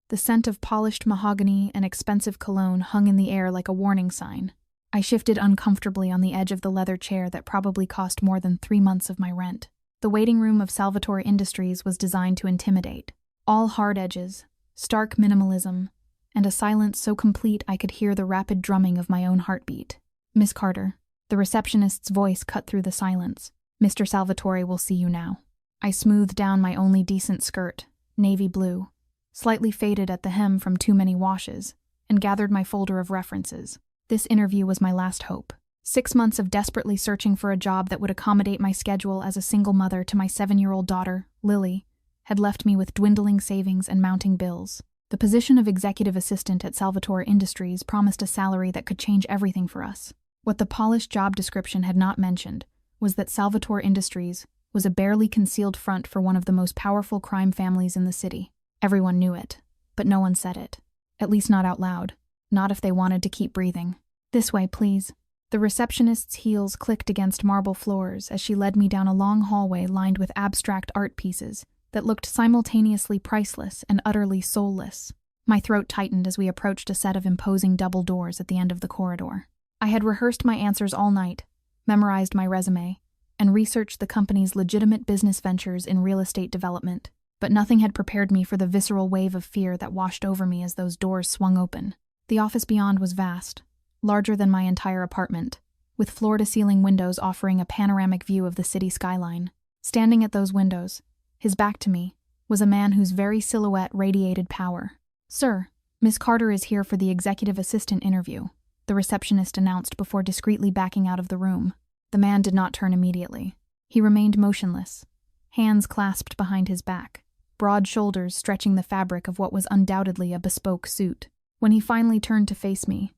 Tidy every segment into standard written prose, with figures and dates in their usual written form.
The scent of polished mahogany and expensive cologne hung in the air like a warning sign. I shifted uncomfortably on the edge of the leather chair that probably cost more than 3 months of my rent. The waiting room of Salvatore Industries was designed to intimidate. All hard edges, stark minimalism, and a silence so complete I could hear the rapid drumming of my own heartbeat. "Miss Carter." The receptionist's voice cut through the silence. "Mr. Salvatore will see you now." I smoothed down my only decent skirt, navy blue, slightly faded at the hem from too many washes, and gathered my folder of references. This interview was my last hope. 6 months of desperately searching for a job that would accommodate my schedule as a single mother to my 7-year-old daughter, Lily, had left me with dwindling savings and mounting bills. The position of executive assistant at Salvatore Industries promised a salary that could change everything for us. What the polished job description had not mentioned was that Salvatore Industries was a barely concealed front for one of the most powerful crime families in the city. Everyone knew it, but no one said it. At least not out loud. Not if they wanted to keep breathing. "This way, please." The receptionist's heels clicked against marble floors as she led me down a long hallway lined with abstract art pieces that looked simultaneously priceless and utterly soulless. My throat tightened as we approached a set of imposing double doors at the end of the corridor. I had rehearsed my answers all night, memorized my resume, and researched the company's legitimate business ventures in real estate development, but nothing had prepared me for the visceral wave of fear that washed over me as those doors swung open. The office beyond was vast, larger than my entire apartment, with floor-to-ceiling windows offering a panoramic view of the city skyline. Standing at those windows, his back to me, was a man whose very silhouette radiated power. "Sir, Miss Carter is here for the executive assistant interview," the receptionist announced before discreetly backing out of the room. The man did not turn immediately. He remained motionless, hands clasped behind his back, broad shoulders stretching the fabric of what was undoubtedly a bespoke suit. When he finally turned to face me,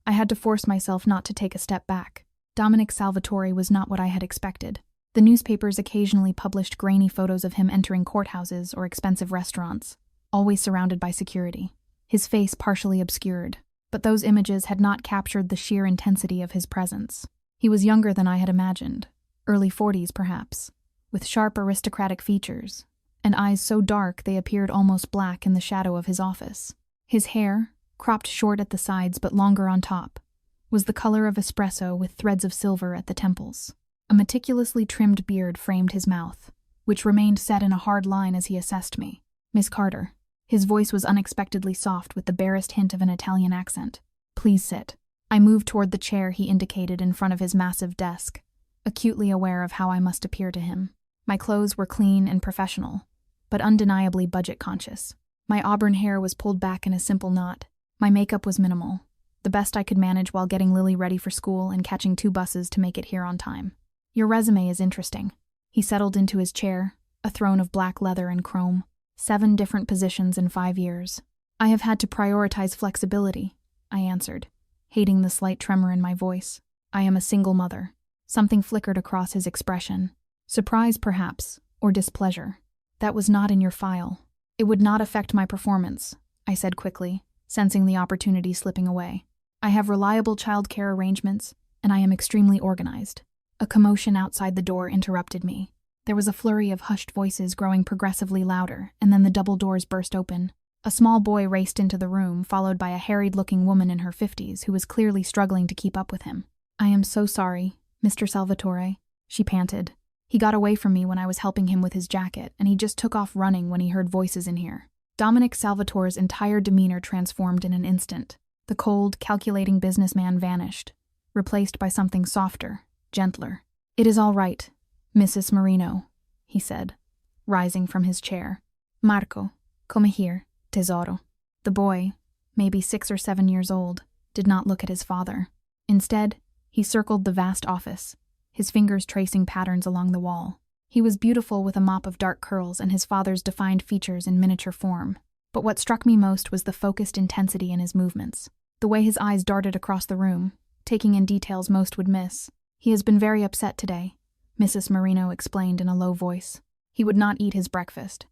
I had to force myself not to take a step back. Dominic Salvatore was not what I had expected. The newspapers occasionally published grainy photos of him entering courthouses or expensive restaurants, always surrounded by security, his face partially obscured. But those images had not captured the sheer intensity of his presence. He was younger than I had imagined, early 40s perhaps, with sharp aristocratic features, and eyes so dark they appeared almost black in the shadow of his office. His hair, cropped short at the sides but longer on top, was the color of espresso with threads of silver at the temples. A meticulously trimmed beard framed his mouth, which remained set in a hard line as he assessed me. "Miss Carter." His voice was unexpectedly soft with the barest hint of an Italian accent. "Please sit." I moved toward the chair he indicated in front of his massive desk, acutely aware of how I must appear to him. My clothes were clean and professional, but undeniably budget-conscious. My auburn hair was pulled back in a simple knot. My makeup was minimal, the best I could manage while getting Lily ready for school and catching 2 buses to make it here on time. "Your resume is interesting." He settled into his chair, a throne of black leather and chrome. 7 different positions in 5 years. "I have had to prioritize flexibility," I answered, hating the slight tremor in my voice. "I am a single mother." Something flickered across his expression. Surprise, perhaps, or displeasure. "That was not in your file." "It would not affect my performance," I said quickly, sensing the opportunity slipping away. "I have reliable childcare arrangements, and I am extremely organized." A commotion outside the door interrupted me. There was a flurry of hushed voices growing progressively louder, and then the double doors burst open. A small boy raced into the room, followed by a harried-looking woman in her 50s who was clearly struggling to keep up with him. "I am so sorry, Mr. Salvatore," she panted. "He got away from me when I was helping him with his jacket, and he just took off running when he heard voices in here." Dominic Salvatore's entire demeanor transformed in an instant. The cold, calculating businessman vanished, replaced by something softer, gentler. "It is all right, Mrs. Marino," he said, rising from his chair. "Marco, come here, tesoro." The boy, maybe 6 or 7 years old, did not look at his father. Instead, he circled the vast office, his fingers tracing patterns along the wall. He was beautiful with a mop of dark curls and his father's defined features in miniature form. But what struck me most was the focused intensity in his movements, the way his eyes darted across the room, taking in details most would miss. "He has been very upset today," Mrs. Marino explained in a low voice. "He would not eat his breakfast,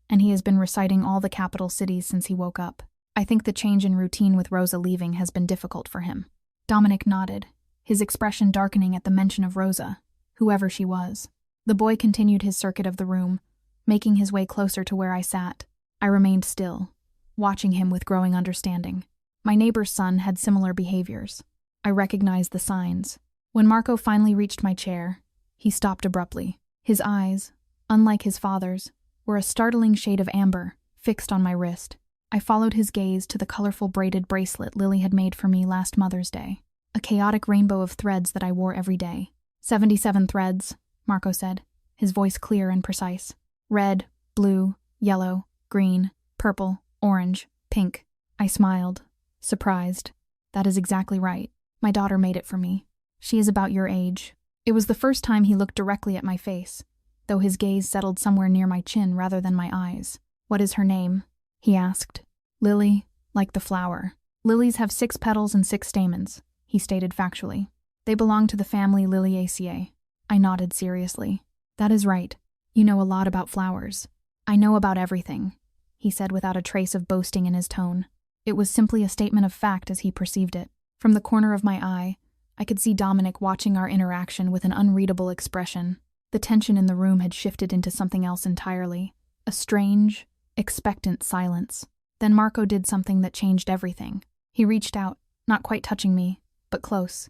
and he has been reciting all the capital cities since he woke up. I think the change in routine with Rosa leaving has been difficult for him." Dominic nodded, his expression darkening at the mention of Rosa, whoever she was. The boy continued his circuit of the room, making his way closer to where I sat. I remained still, watching him with growing understanding. My neighbor's son had similar behaviors. I recognized the signs. When Marco finally reached my chair, he stopped abruptly. His eyes, unlike his father's, were a startling shade of amber, fixed on my wrist. I followed his gaze to the colorful braided bracelet Lily had made for me last Mother's Day, a chaotic rainbow of threads that I wore every day. 77 threads, Marco said, his voice clear and precise. Red, blue, yellow, green, purple, orange, pink. I smiled, surprised. That is exactly right. My daughter made it for me. She is about your age. It was the first time he looked directly at my face, though his gaze settled somewhere near my chin rather than my eyes. What is her name? He asked. Lily, like the flower. Lilies have 6 petals and 6 stamens, he stated factually. They belong to the family Liliaceae. I nodded seriously. That is right. You know a lot about flowers. I know about everything, he said without a trace of boasting in his tone. It was simply a statement of fact as he perceived it. From the corner of my eye, I could see Dominic watching our interaction with an unreadable expression. The tension in the room had shifted into something else entirely. A strange, expectant silence. Then Marco did something that changed everything. He reached out, not quite touching me, but close,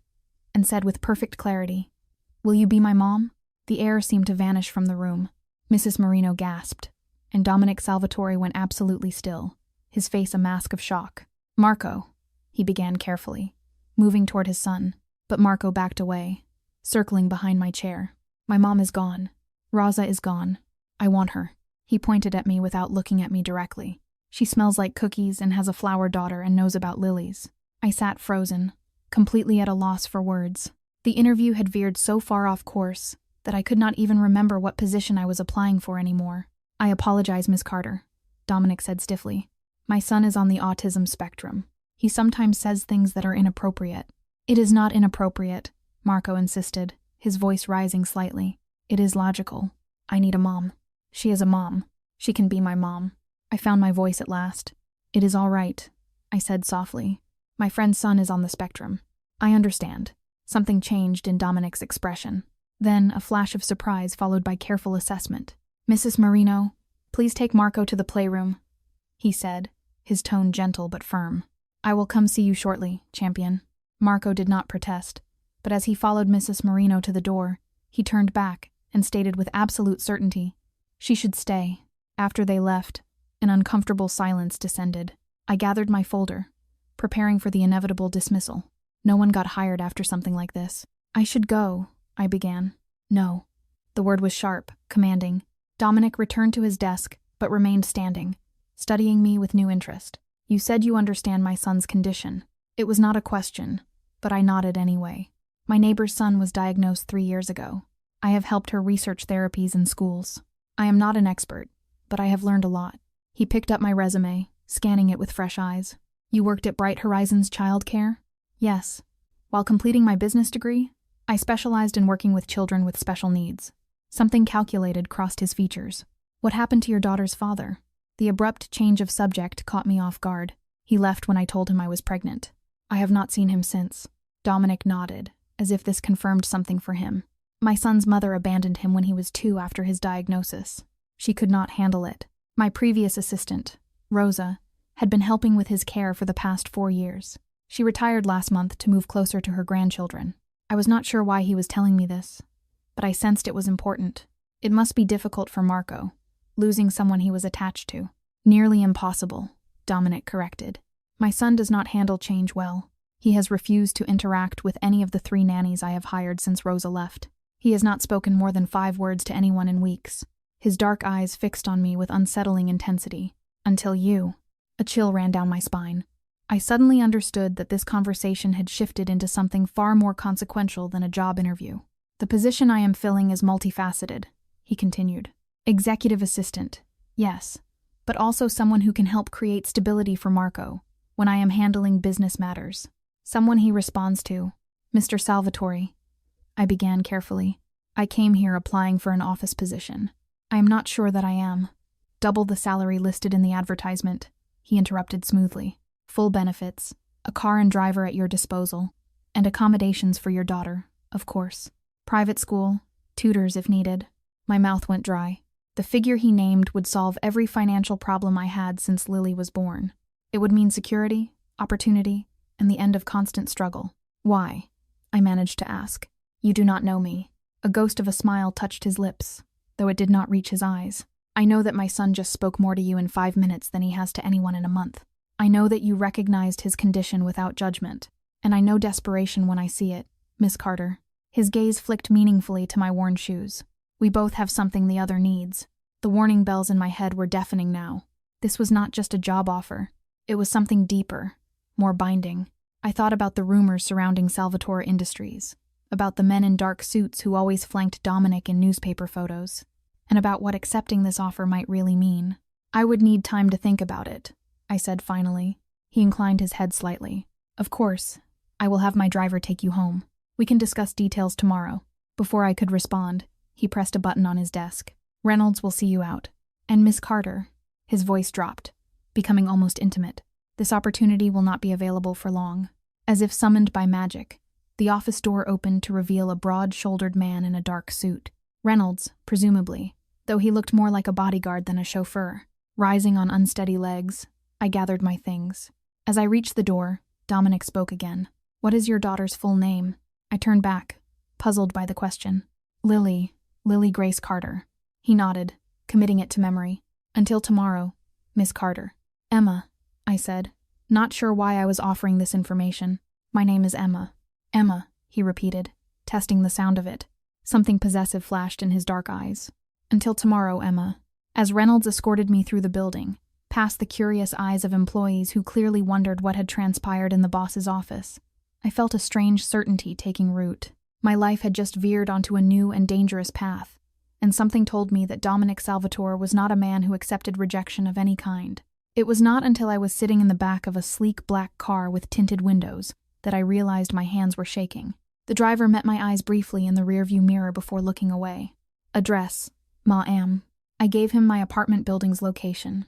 and said with perfect clarity, "Will you be my mom?" The air seemed to vanish from the room. Mrs. Marino gasped, and Dominic Salvatore went absolutely still, his face a mask of shock. "Marco," he began carefully, moving toward his son, but Marco backed away, circling behind my chair. "My mom is gone. Rosa is gone. I want her." He pointed at me without looking at me directly. "She smells like cookies and has a flower daughter and knows about lilies." I sat frozen, completely at a loss for words. The interview had veered so far off course that I could not even remember what position I was applying for anymore. "I apologize, Miss Carter," Dominic said stiffly. "My son is on the autism spectrum. He sometimes says things that are inappropriate." "It is not inappropriate," Marco insisted, his voice rising slightly. "It is logical. I need a mom. She is a mom. She can be my mom." I found my voice at last. "It is all right," I said softly. "My friend's son is on the spectrum. I understand." Something changed in Dominic's expression. Then a flash of surprise followed by careful assessment. "Mrs. Marino, please take Marco to the playroom," he said, his tone gentle but firm. "I will come see you shortly, champion." Marco did not protest, but as he followed Mrs. Marino to the door, he turned back and stated with absolute certainty, "She should stay." After they left, an uncomfortable silence descended. I gathered my folder, preparing for the inevitable dismissal. No one got hired after something like this. "I should go," I began. "No." The word was sharp, commanding. Dominic returned to his desk, but remained standing, studying me with new interest. "You said you understand my son's condition." It was not a question, but I nodded anyway. My neighbor's son was diagnosed 3 years ago. I have helped her research therapies in schools. I am not an expert, but I have learned a lot. He picked up my resume, scanning it with fresh eyes. "You worked at Bright Horizons Child Care?" "Yes. While completing my business degree, I specialized in working with children with special needs." Something calculated crossed his features. "What happened to your daughter's father?" The abrupt change of subject caught me off guard. "He left when I told him I was pregnant. I have not seen him since." Dominic nodded, as if this confirmed something for him. "My son's mother abandoned him when he was 2 after his diagnosis. She could not handle it. My previous assistant, Rosa, had been helping with his care for the past 4 years. She retired last month to move closer to her grandchildren. I was not sure why he was telling me this, but I sensed it was important. It must be difficult for Marco, losing someone he was attached to. Nearly impossible, Dominic corrected. My son does not handle change well. He has refused to interact with any of the 3 nannies I have hired since Rosa left. He has not spoken more than 5 words to anyone in weeks. His dark eyes fixed on me with unsettling intensity. Until you. A chill ran down my spine. I suddenly understood that this conversation had shifted into something far more consequential than a job interview. "The position I am filling is multifaceted," he continued. "Executive assistant, yes, but also someone who can help create stability for Marco when I am handling business matters. Someone he responds to. Mr. Salvatore," I began carefully. "I came here applying for an office position. I am not sure that I am." "Double the salary listed in the advertisement," he interrupted smoothly. "Full benefits, a car and driver at your disposal, and accommodations for your daughter, of course. Private school, tutors if needed." My mouth went dry. The figure he named would solve every financial problem I had since Lily was born. It would mean security, opportunity, and the end of constant struggle. Why? I managed to ask. You do not know me. A ghost of a smile touched his lips, though it did not reach his eyes. I know that my son just spoke more to you in 5 minutes than he has to anyone in a month. I know that you recognized his condition without judgment, and I know desperation when I see it, Miss Carter. His gaze flicked meaningfully to my worn shoes. We both have something the other needs. The warning bells in my head were deafening now. This was not just a job offer. It was something deeper, more binding. I thought about the rumors surrounding Salvatore Industries, about the men in dark suits who always flanked Dominic in newspaper photos, and about what accepting this offer might really mean. I would need time to think about it, I said finally. He inclined his head slightly. Of course, I will have my driver take you home. We can discuss details tomorrow. Before I could respond, he pressed a button on his desk. Reynolds will see you out. And Miss Carter. His voice dropped, becoming almost intimate. This opportunity will not be available for long. As if summoned by magic, the office door opened to reveal a broad-shouldered man in a dark suit. Reynolds, presumably, though he looked more like a bodyguard than a chauffeur. Rising on unsteady legs, I gathered my things. As I reached the door, Dominic spoke again. What is your daughter's full name? I turned back, puzzled by the question. Lily Grace Carter. He nodded, committing it to memory. Until tomorrow, Miss Carter. Emma, I said, not sure why I was offering this information. My name is Emma. Emma, he repeated, testing the sound of it. Something possessive flashed in his dark eyes. Until tomorrow, Emma. As Reynolds escorted me through the building, past the curious eyes of employees who clearly wondered what had transpired in the boss's office, I felt a strange certainty taking root. My life had just veered onto a new and dangerous path, and something told me that Dominic Salvatore was not a man who accepted rejection of any kind. It was not until I was sitting in the back of a sleek black car with tinted windows that I realized my hands were shaking. The driver met my eyes briefly in the rearview mirror before looking away. Address, Ma'am. I gave him my apartment building's location,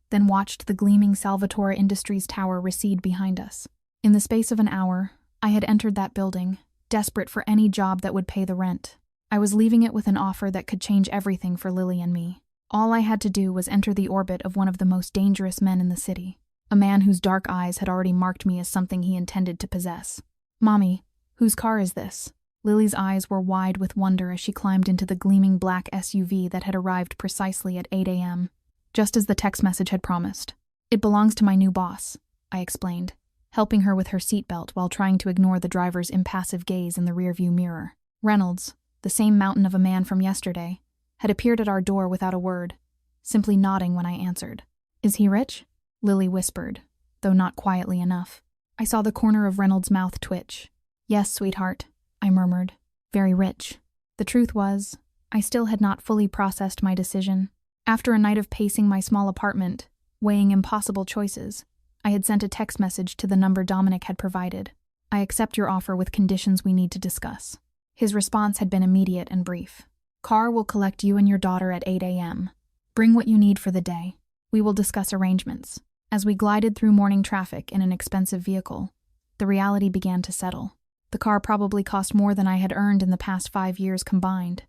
then watched the gleaming Salvatore Industries tower recede behind us. In the space of an hour, I had entered that building, desperate for any job that would pay the rent. I was leaving it with an offer that could change everything for Lily and me. All I had to do was enter the orbit of one of the most dangerous men in the city, a man whose dark eyes had already marked me as something he intended to possess. Mommy, whose car is this? Lily's eyes were wide with wonder as she climbed into the gleaming black SUV that had arrived precisely at 8 a.m., just as the text message had promised. It belongs to my new boss, I explained, helping her with her seatbelt while trying to ignore the driver's impassive gaze in the rearview mirror. Reynolds, the same mountain of a man from yesterday, had appeared at our door without a word, simply nodding when I answered. Is he rich? Lily whispered, though not quietly enough. I saw the corner of Reynolds' mouth twitch. Yes, sweetheart, I murmured. Very rich. The truth was, I still had not fully processed my decision. After a night of pacing my small apartment, weighing impossible choices, I had sent a text message to the number Dominic had provided. I accept your offer with conditions we need to discuss. His response had been immediate and brief. Car will collect you and your daughter at 8 a.m. Bring what you need for the day. We will discuss arrangements. As we glided through morning traffic in an expensive vehicle, the reality began to settle. The car probably cost more than I had earned in the past 5 years combined,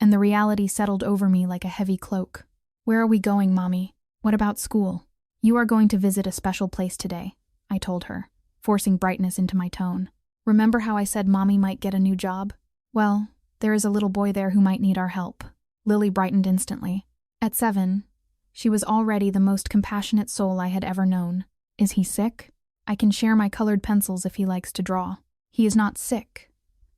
and the reality settled over me like a heavy cloak. Where are we going, Mommy? What about school? You are going to visit a special place today, I told her, forcing brightness into my tone. Remember how I said Mommy might get a new job? Well, there is a little boy there who might need our help. Lily brightened instantly. At 7, she was already the most compassionate soul I had ever known. Is he sick? I can share my colored pencils if he likes to draw. He is not sick,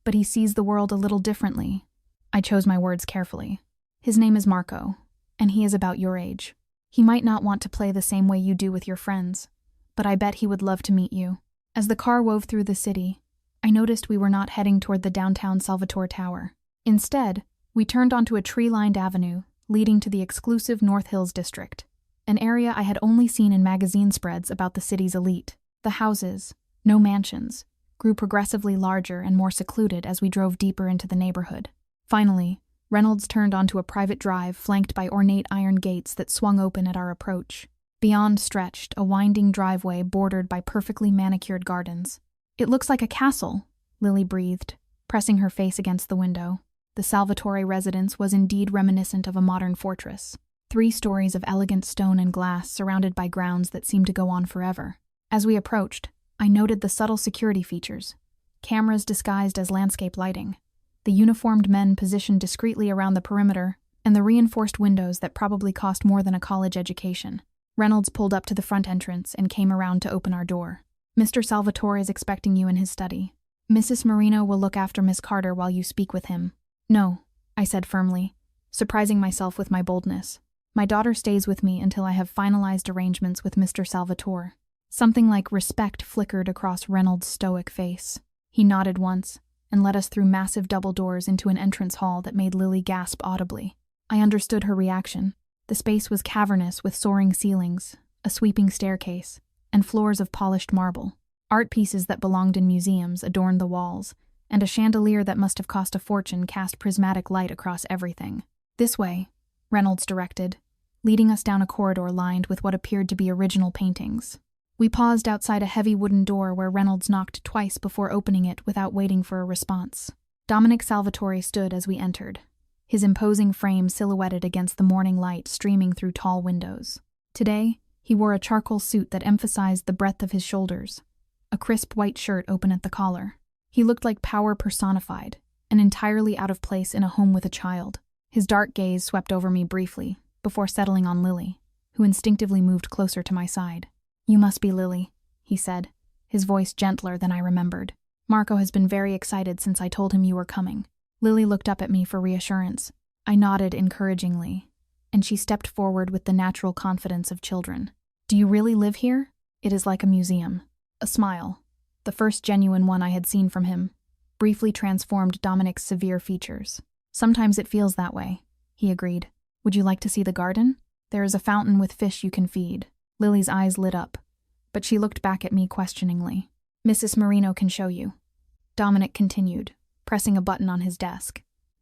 but he sees the world a little differently. I chose my words carefully. His name is Marco, and he is about your age. He might not want to play the same way you do with your friends, but I bet he would love to meet you. As the car wove through the city, I noticed we were not heading toward the downtown Salvatore Tower. Instead, we turned onto a tree-lined avenue leading to the exclusive North Hills district, an area I had only seen in magazine spreads about the city's elite. The houses, no mansions, grew progressively larger and more secluded as we drove deeper into the neighborhood. Finally, Reynolds turned onto a private drive flanked by ornate iron gates that swung open at our approach. Beyond stretched a winding driveway bordered by perfectly manicured gardens. It looks like a castle, Lily breathed, pressing her face against the window. The Salvatore residence was indeed reminiscent of a modern fortress. 3 stories of elegant stone and glass surrounded by grounds that seemed to go on forever. As we approached, I noted the subtle security features. Cameras disguised as landscape lighting, the uniformed men positioned discreetly around the perimeter, and the reinforced windows that probably cost more than a college education. Reynolds pulled up to the front entrance and came around to open our door. "Mr. Salvatore is expecting you in his study. Mrs. Marino will look after Miss Carter while you speak with him." "No," I said firmly, surprising myself with my boldness. "My daughter stays with me until I have finalized arrangements with Mr. Salvatore." Something like respect flickered across Reynolds' stoic face. He nodded once and led us through massive double doors into an entrance hall that made Lily gasp audibly. I understood her reaction. The space was cavernous with soaring ceilings, a sweeping staircase, and floors of polished marble. Art pieces that belonged in museums adorned the walls, and a chandelier that must have cost a fortune cast prismatic light across everything. "This way," Reynolds directed, leading us down a corridor lined with what appeared to be original paintings. We paused outside a heavy wooden door where Reynolds knocked twice before opening it without waiting for a response. Dominic Salvatore stood as we entered, his imposing frame silhouetted against the morning light streaming through tall windows. Today, he wore a charcoal suit that emphasized the breadth of his shoulders, a crisp white shirt open at the collar. He looked like power personified, and entirely out of place in a home with a child. His dark gaze swept over me briefly, before settling on Lily, who instinctively moved closer to my side. "You must be Lily," he said, his voice gentler than I remembered. "Marco has been very excited since I told him you were coming." Lily looked up at me for reassurance. I nodded encouragingly, and she stepped forward with the natural confidence of children. "Do you really live here? It is like a museum." A smile, the first genuine one I had seen from him, briefly transformed Dominic's severe features. "Sometimes it feels that way," he agreed. "Would you like to see the garden? There is a fountain with fish you can feed." Lily's eyes lit up, but she looked back at me questioningly. "Mrs. Marino can show you," Dominic continued, pressing a button on his desk.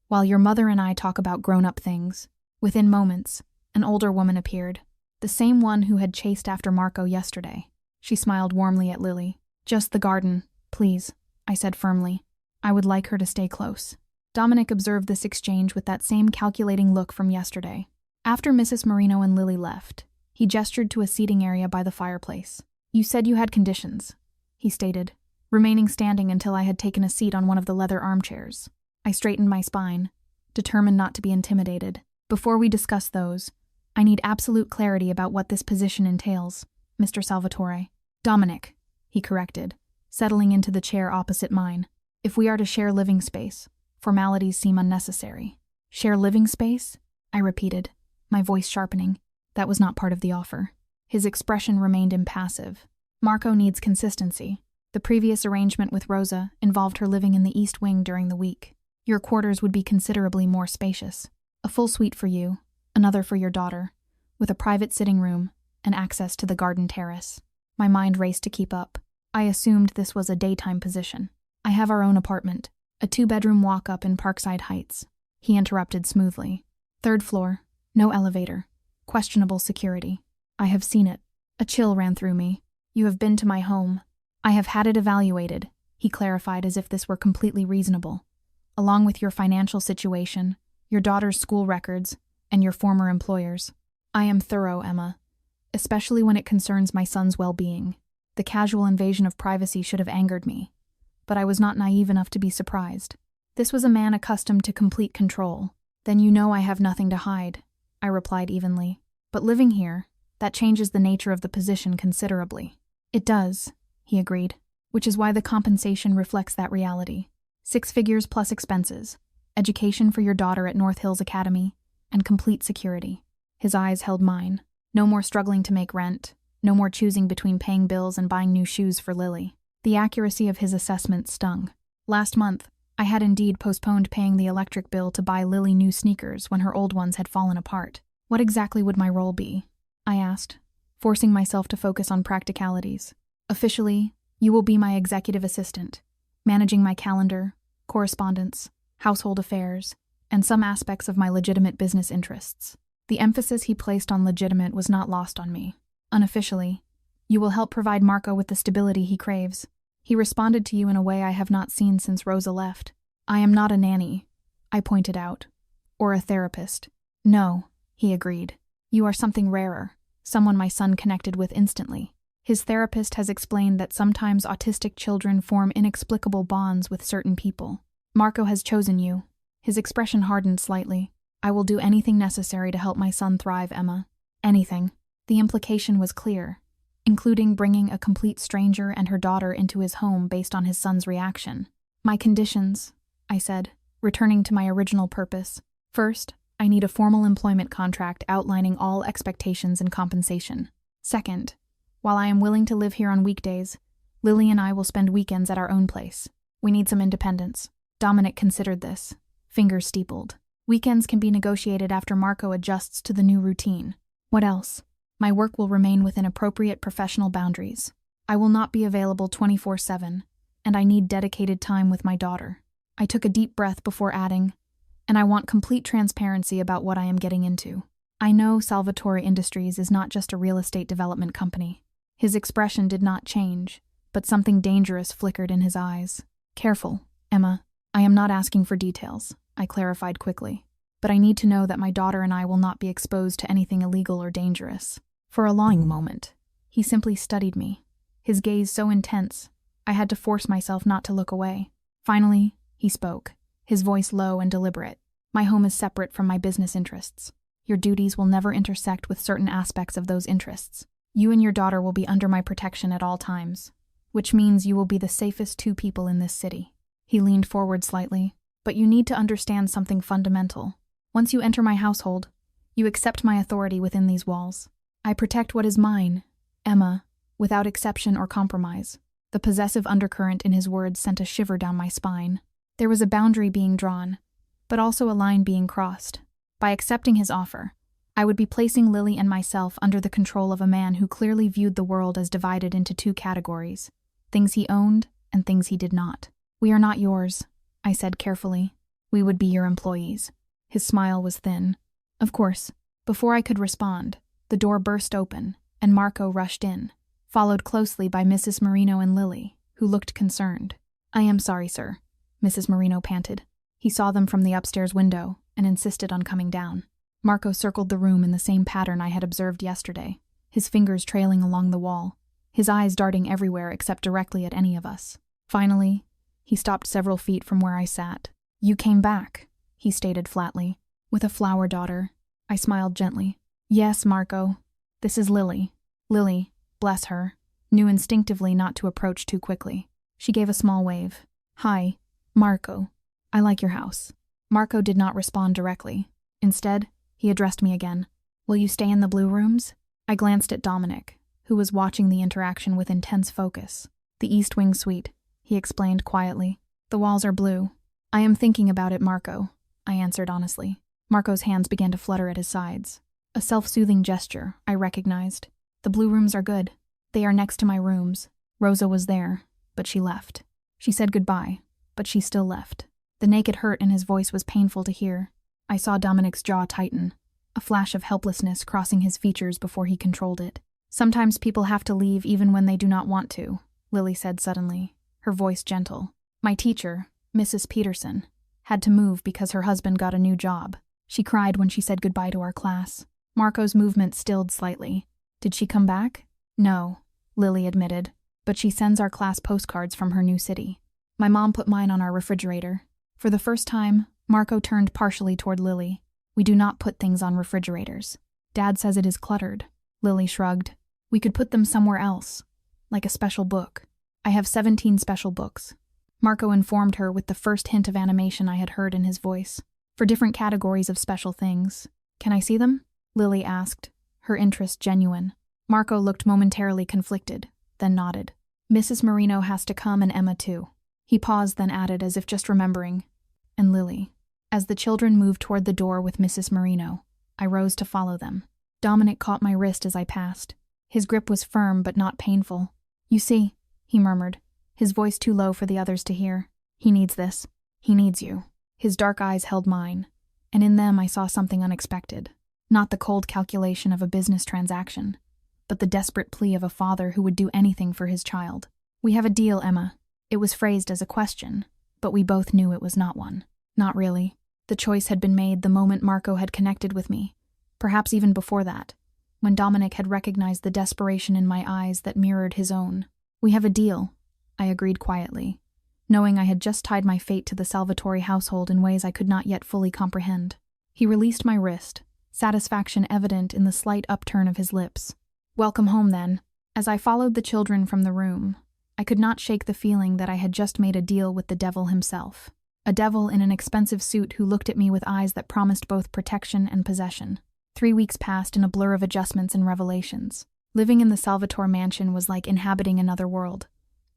"While your mother and I talk about grown-up things." Within moments, an older woman appeared, the same one who had chased after Marco yesterday. She smiled warmly at Lily. "Just the garden, please," I said firmly. "I would like her to stay close." Dominic observed this exchange with that same calculating look from yesterday. After Mrs. Marino and Lily left, he gestured to a seating area by the fireplace. "You said you had conditions," he stated, remaining standing until I had taken a seat on one of the leather armchairs. I straightened my spine, determined not to be intimidated. "Before we discuss those, I need absolute clarity about what this position entails, Mr. Salvatore." "Dominic," he corrected, settling into the chair opposite mine. "If we are to share living space, formalities seem unnecessary." "Share living space?" I repeated, my voice sharpening. That was not part of the offer. His expression remained impassive. "Marco needs consistency. The previous arrangement with Rosa involved her living in the East Wing during the week. Your quarters would be considerably more spacious. A full suite for you, another for your daughter, with a private sitting room and access to the garden terrace." My mind raced to keep up. I assumed this was a daytime position. "I have our own apartment, a 2-bedroom walk-up in Parkside Heights," he interrupted smoothly. "3rd floor, no elevator. Questionable security." "I have seen it." A chill ran through me. "You have been to my home." "I have had it evaluated," he clarified as if this were completely reasonable. "Along with your financial situation, your daughter's school records, and your former employers. I am thorough, Emma, especially when it concerns my son's well-being. The casual invasion of privacy should have angered me, but I was not naive enough to be surprised. This was a man accustomed to complete control. "Then you know I have nothing to hide," I replied evenly. "But living here, that changes the nature of the position considerably." "It does," he agreed, "which is why the compensation reflects that reality. 6 figures plus expenses, education for your daughter at North Hills Academy, and complete security." His eyes held mine. No more struggling to make rent, no more choosing between paying bills and buying new shoes for Lily. The accuracy of his assessment stung. Last month, I had indeed postponed paying the electric bill to buy Lily new sneakers when her old ones had fallen apart. "What exactly would my role be?" I asked, forcing myself to focus on practicalities. "Officially, you will be my executive assistant, managing my calendar, correspondence, household affairs, and some aspects of my legitimate business interests." The emphasis he placed on legitimate was not lost on me. "Unofficially, you will help provide Marco with the stability he craves. He responded to you in a way I have not seen since Rosa left. I am not a nanny, I pointed out. Or a therapist. No, he agreed. You are something rarer, someone my son connected with instantly. His therapist has explained that sometimes autistic children form inexplicable bonds with certain people. Marco has chosen you. His expression hardened slightly. I will do anything necessary to help my son thrive, Emma. Anything. The implication was clear, including bringing a complete stranger and her daughter into his home based on his son's reaction. My conditions, I said, returning to my original purpose. First, I need a formal employment contract outlining all expectations and compensation. Second, while I am willing to live here on weekdays, Lily and I will spend weekends at our own place. We need some independence. Dominic considered this, fingers steepled. Weekends can be negotiated after Marco adjusts to the new routine. What else? My work will remain within appropriate professional boundaries. I will not be available 24/7, and I need dedicated time with my daughter. I took a deep breath before adding, and I want complete transparency about what I am getting into. I know Salvatore Industries is not just a real estate development company. His expression did not change, but something dangerous flickered in his eyes. Careful, Emma. I am not asking for details, I clarified quickly. But I need to know that my daughter and I will not be exposed to anything illegal or dangerous. For a long moment, he simply studied me, his gaze so intense, I had to force myself not to look away. Finally, he spoke, his voice low and deliberate. My home is separate from my business interests. Your duties will never intersect with certain aspects of those interests. You and your daughter will be under my protection at all times, which means you will be the safest two people in this city. He leaned forward slightly. But you need to understand something fundamental. Once you enter my household, you accept my authority within these walls. I protect what is mine, Emma, without exception or compromise. The possessive undercurrent in his words sent a shiver down my spine. There was a boundary being drawn, but also a line being crossed. By accepting his offer, I would be placing Lily and myself under the control of a man who clearly viewed the world as divided into two categories, things he owned and things he did not. We are not yours, I said carefully. We would be your employees. His smile was thin. Of course, before I could respond, the door burst open, and Marco rushed in, followed closely by Mrs. Marino and Lily, who looked concerned. I am sorry, sir, Mrs. Marino panted. He saw them from the upstairs window and insisted on coming down. Marco circled the room in the same pattern I had observed yesterday, his fingers trailing along the wall, his eyes darting everywhere except directly at any of us. Finally, he stopped several feet from where I sat. You came back, he stated flatly. With a flower daughter. I smiled gently. Yes, Marco. This is Lily. Lily, bless her, knew instinctively not to approach too quickly. She gave a small wave. Hi, Marco. I like your house. Marco did not respond directly. Instead, he addressed me again. Will you stay in the blue rooms? I glanced at Dominic, who was watching the interaction with intense focus. The East Wing suite, he explained quietly. The walls are blue. I am thinking about it, Marco, I answered honestly. Marco's hands began to flutter at his sides. A self-soothing gesture, I recognized. The blue rooms are good. They are next to my rooms. Rosa was there, but she left. She said goodbye, but she still left. The naked hurt in his voice was painful to hear. I saw Dominic's jaw tighten, a flash of helplessness crossing his features before he controlled it. Sometimes people have to leave even when they do not want to, Lily said suddenly, her voice gentle. My teacher, Mrs. Peterson, had to move because her husband got a new job. She cried when she said goodbye to our class. Marco's movement stilled slightly. Did she come back? No, Lily admitted, but she sends our class postcards from her new city. My mom put mine on our refrigerator. For the first time, Marco turned partially toward Lily. We do not put things on refrigerators. Dad says it is cluttered. Lily shrugged. We could put them somewhere else, like a special book. I have 17 special books. Marco informed her with the first hint of animation I had heard in his voice, for different categories of special things. Can I see them? Lily asked, her interest genuine. Marco looked momentarily conflicted, then nodded. Mrs. Marino has to come and Emma too. He paused, then added as if just remembering. And Lily. As the children moved toward the door with Mrs. Marino, I rose to follow them. Dominic caught my wrist as I passed. His grip was firm but not painful. You see, he murmured, his voice too low for the others to hear. He needs this. He needs you. His dark eyes held mine, and in them I saw something unexpected. Not the cold calculation of a business transaction, but the desperate plea of a father who would do anything for his child. We have a deal, Emma. It was phrased as a question, but we both knew it was not one. Not really. The choice had been made the moment Marco had connected with me, perhaps even before that, when Dominic had recognized the desperation in my eyes that mirrored his own. "We have a deal," I agreed quietly, knowing I had just tied my fate to the Salvatore household in ways I could not yet fully comprehend. He released my wrist, satisfaction evident in the slight upturn of his lips. "Welcome home, then." As I followed the children from the room, I could not shake the feeling that I had just made a deal with the devil himself. A devil in an expensive suit who looked at me with eyes that promised both protection and possession. 3 weeks passed in a blur of adjustments and revelations. Living in the Salvatore mansion was like inhabiting another world,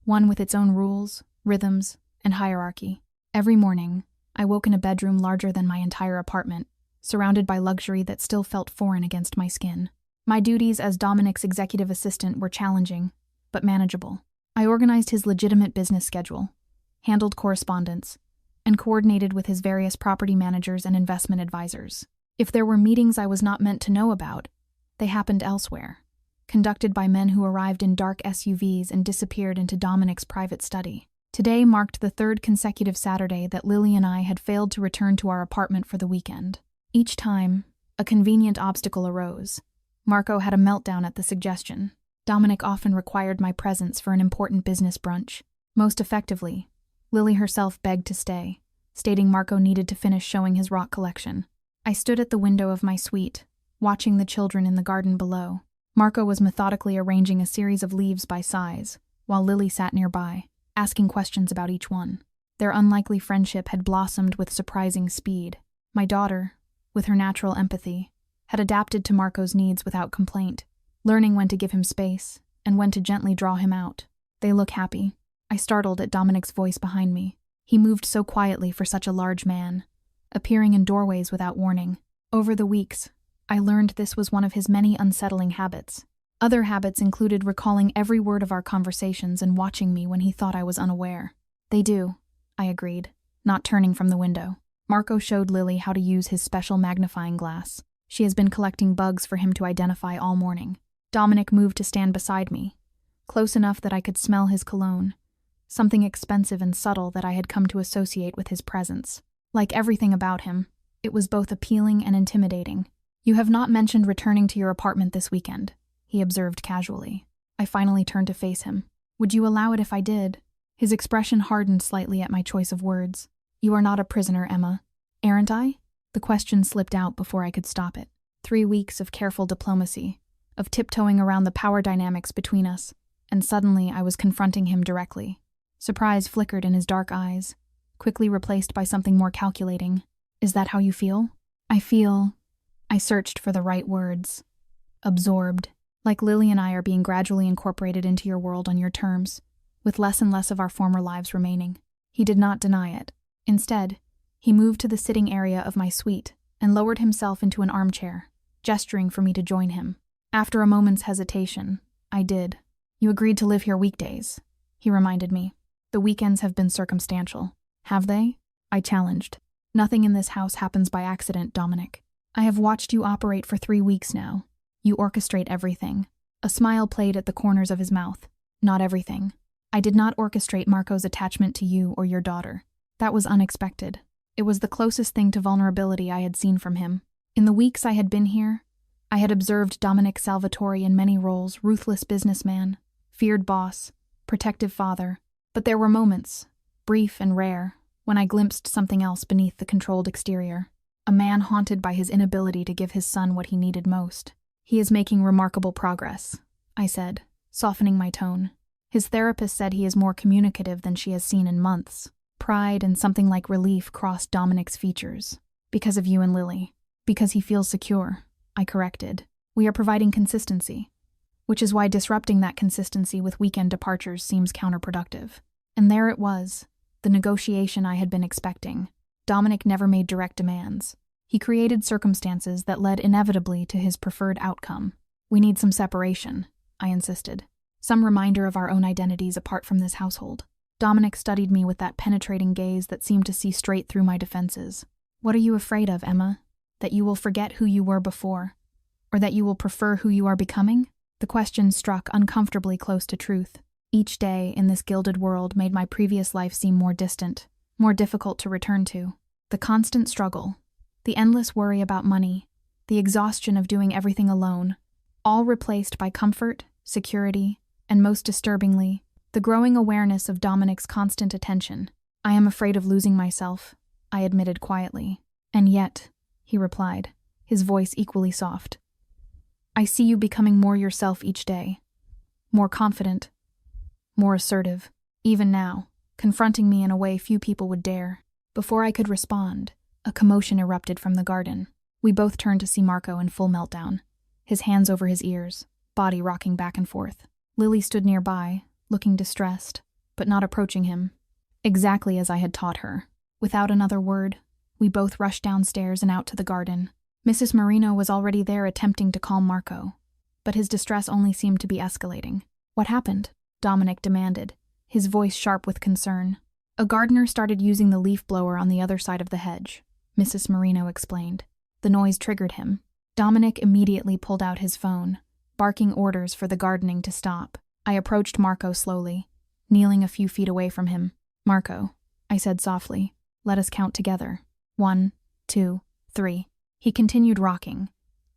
one with its own rules, rhythms, and hierarchy. Every morning, I woke in a bedroom larger than my entire apartment, surrounded by luxury that still felt foreign against my skin. My duties as Dominic's executive assistant were challenging, but manageable. I organized his legitimate business schedule, handled correspondence, and coordinated with his various property managers and investment advisors. If there were meetings I was not meant to know about, they happened elsewhere, conducted by men who arrived in dark SUVs and disappeared into Dominic's private study. Today marked the 3rd consecutive Saturday that Lily and I had failed to return to our apartment for the weekend. Each time, a convenient obstacle arose. Marco had a meltdown at the suggestion. Dominic often required my presence for an important business brunch. Most effectively, Lily herself begged to stay, stating Marco needed to finish showing his rock collection. I stood at the window of my suite, watching the children in the garden below. Marco was methodically arranging a series of leaves by size, while Lily sat nearby, asking questions about each one. Their unlikely friendship had blossomed with surprising speed. My daughter, with her natural empathy, had adapted to Marco's needs without complaint, learning when to give him space and when to gently draw him out. "They look happy." I startled at Dominic's voice behind me. He moved so quietly for such a large man, appearing in doorways without warning. Over the weeks, I learned this was one of his many unsettling habits. Other habits included recalling every word of our conversations and watching me when he thought I was unaware. "They do," I agreed, not turning from the window. Marco showed Lily how to use his special magnifying glass. She has been collecting bugs for him to identify all morning. Dominic moved to stand beside me, close enough that I could smell his cologne, something expensive and subtle that I had come to associate with his presence. Like everything about him, it was both appealing and intimidating. "You have not mentioned returning to your apartment this weekend," he observed casually. I finally turned to face him. "Would you allow it if I did?" His expression hardened slightly at my choice of words. "You are not a prisoner, Emma. Aren't I?" The question slipped out before I could stop it. 3 weeks of careful diplomacy, of tiptoeing around the power dynamics between us, and suddenly I was confronting him directly. Surprise flickered in his dark eyes, quickly replaced by something more calculating. "Is that how you feel?" I searched for the right words. "Absorbed. Like Lily and I are being gradually incorporated into your world on your terms, with less and less of our former lives remaining." He did not deny it. Instead, he moved to the sitting area of my suite and lowered himself into an armchair, gesturing for me to join him. After a moment's hesitation, I did. "You agreed to live here weekdays," he reminded me. "The weekends have been circumstantial." "Have they?" I challenged. "Nothing in this house happens by accident, Dominic. I have watched you operate for 3 weeks now. You orchestrate everything." A smile played at the corners of his mouth. "Not everything. I did not orchestrate Marco's attachment to you or your daughter. That was unexpected. It was the closest thing to vulnerability I had seen from him. In the weeks I had been here, I had observed Dominic Salvatore in many roles: ruthless businessman, feared boss, protective father. But there were moments, brief and rare, when I glimpsed something else beneath the controlled exterior. A man haunted by his inability to give his son what he needed most. "He is making remarkable progress," I said, softening my tone. "His therapist said he is more communicative than she has seen in months." Pride and something like relief crossed Dominic's features. "Because of you and Lily." "Because he feels secure," I corrected. "We are providing consistency, which is why disrupting that consistency with weekend departures seems counterproductive." And there it was, the negotiation I had been expecting. Dominic never made direct demands. He created circumstances that led inevitably to his preferred outcome. "We need some separation," I insisted. "Some reminder of our own identities apart from this household." Dominic studied me with that penetrating gaze that seemed to see straight through my defenses. "What are you afraid of, Emma? That you will forget who you were before? Or that you will prefer who you are becoming?" The question struck uncomfortably close to truth. Each day in this gilded world made my previous life seem more distant, more difficult to return to. The constant struggle, the endless worry about money, the exhaustion of doing everything alone, all replaced by comfort, security, and most disturbingly, the growing awareness of Dominic's constant attention. I am afraid of losing myself, I admitted quietly. And yet, he replied, his voice equally soft. I see you becoming more yourself each day. More confident, more assertive. Even now, confronting me in a way few people would dare. Before I could respond, a commotion erupted from the garden. We both turned to see Marco in full meltdown, his hands over his ears, body rocking back and forth. Lily stood nearby, looking distressed, but not approaching him. Exactly as I had taught her. Without another word, we both rushed downstairs and out to the garden. Mrs. Marino was already there attempting to calm Marco, but his distress only seemed to be escalating. What happened? Dominic demanded, his voice sharp with concern. A gardener started using the leaf blower on the other side of the hedge, Mrs. Marino explained. The noise triggered him. Dominic immediately pulled out his phone, barking orders for the gardening to stop. I approached Marco slowly, kneeling a few feet away from him. Marco, I said softly, let us count together. 1, 2, 3. He continued rocking,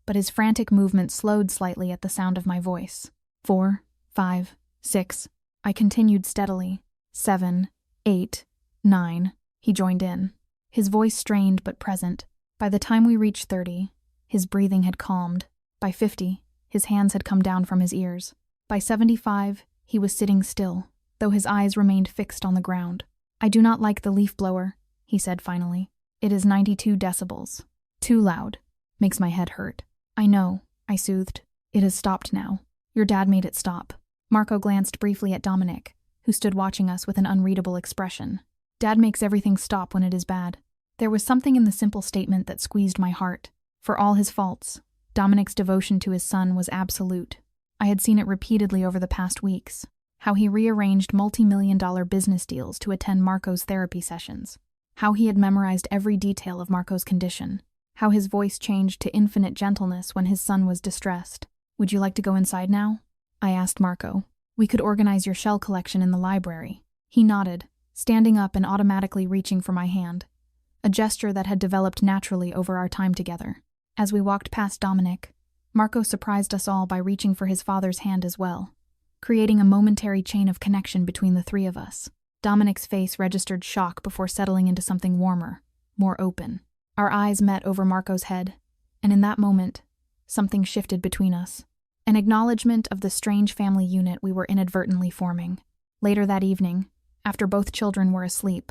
but his frantic movement slowed slightly at the sound of my voice. 4, 5, 6. I continued steadily. 7, 8, 9. He joined in, his voice strained but present. By the time we reached 30, his breathing had calmed. By 50, his hands had come down from his ears. By 75, he was sitting still, though his eyes remained fixed on the ground. I do not like the leaf blower, he said finally. It is 92 decibels. Too loud. Makes my head hurt. I know, I soothed. It has stopped now. Your dad made it stop. Marco glanced briefly at Dominic, who stood watching us with an unreadable expression. Dad makes everything stop when it is bad. There was something in the simple statement that squeezed my heart. For all his faults, Dominic's devotion to his son was absolute. I had seen it repeatedly over the past weeks. How he rearranged multi-million-dollar business deals to attend Marco's therapy sessions. How he had memorized every detail of Marco's condition. How his voice changed to infinite gentleness when his son was distressed. Would you like to go inside now? I asked Marco. We could organize your shell collection in the library. He nodded, standing up and automatically reaching for my hand. A gesture that had developed naturally over our time together. As we walked past Dominic, Marco surprised us all by reaching for his father's hand as well, creating a momentary chain of connection between the three of us. Dominic's face registered shock before settling into something warmer, more open. Our eyes met over Marco's head, and in that moment, something shifted between us. An acknowledgement of the strange family unit we were inadvertently forming. Later that evening, after both children were asleep,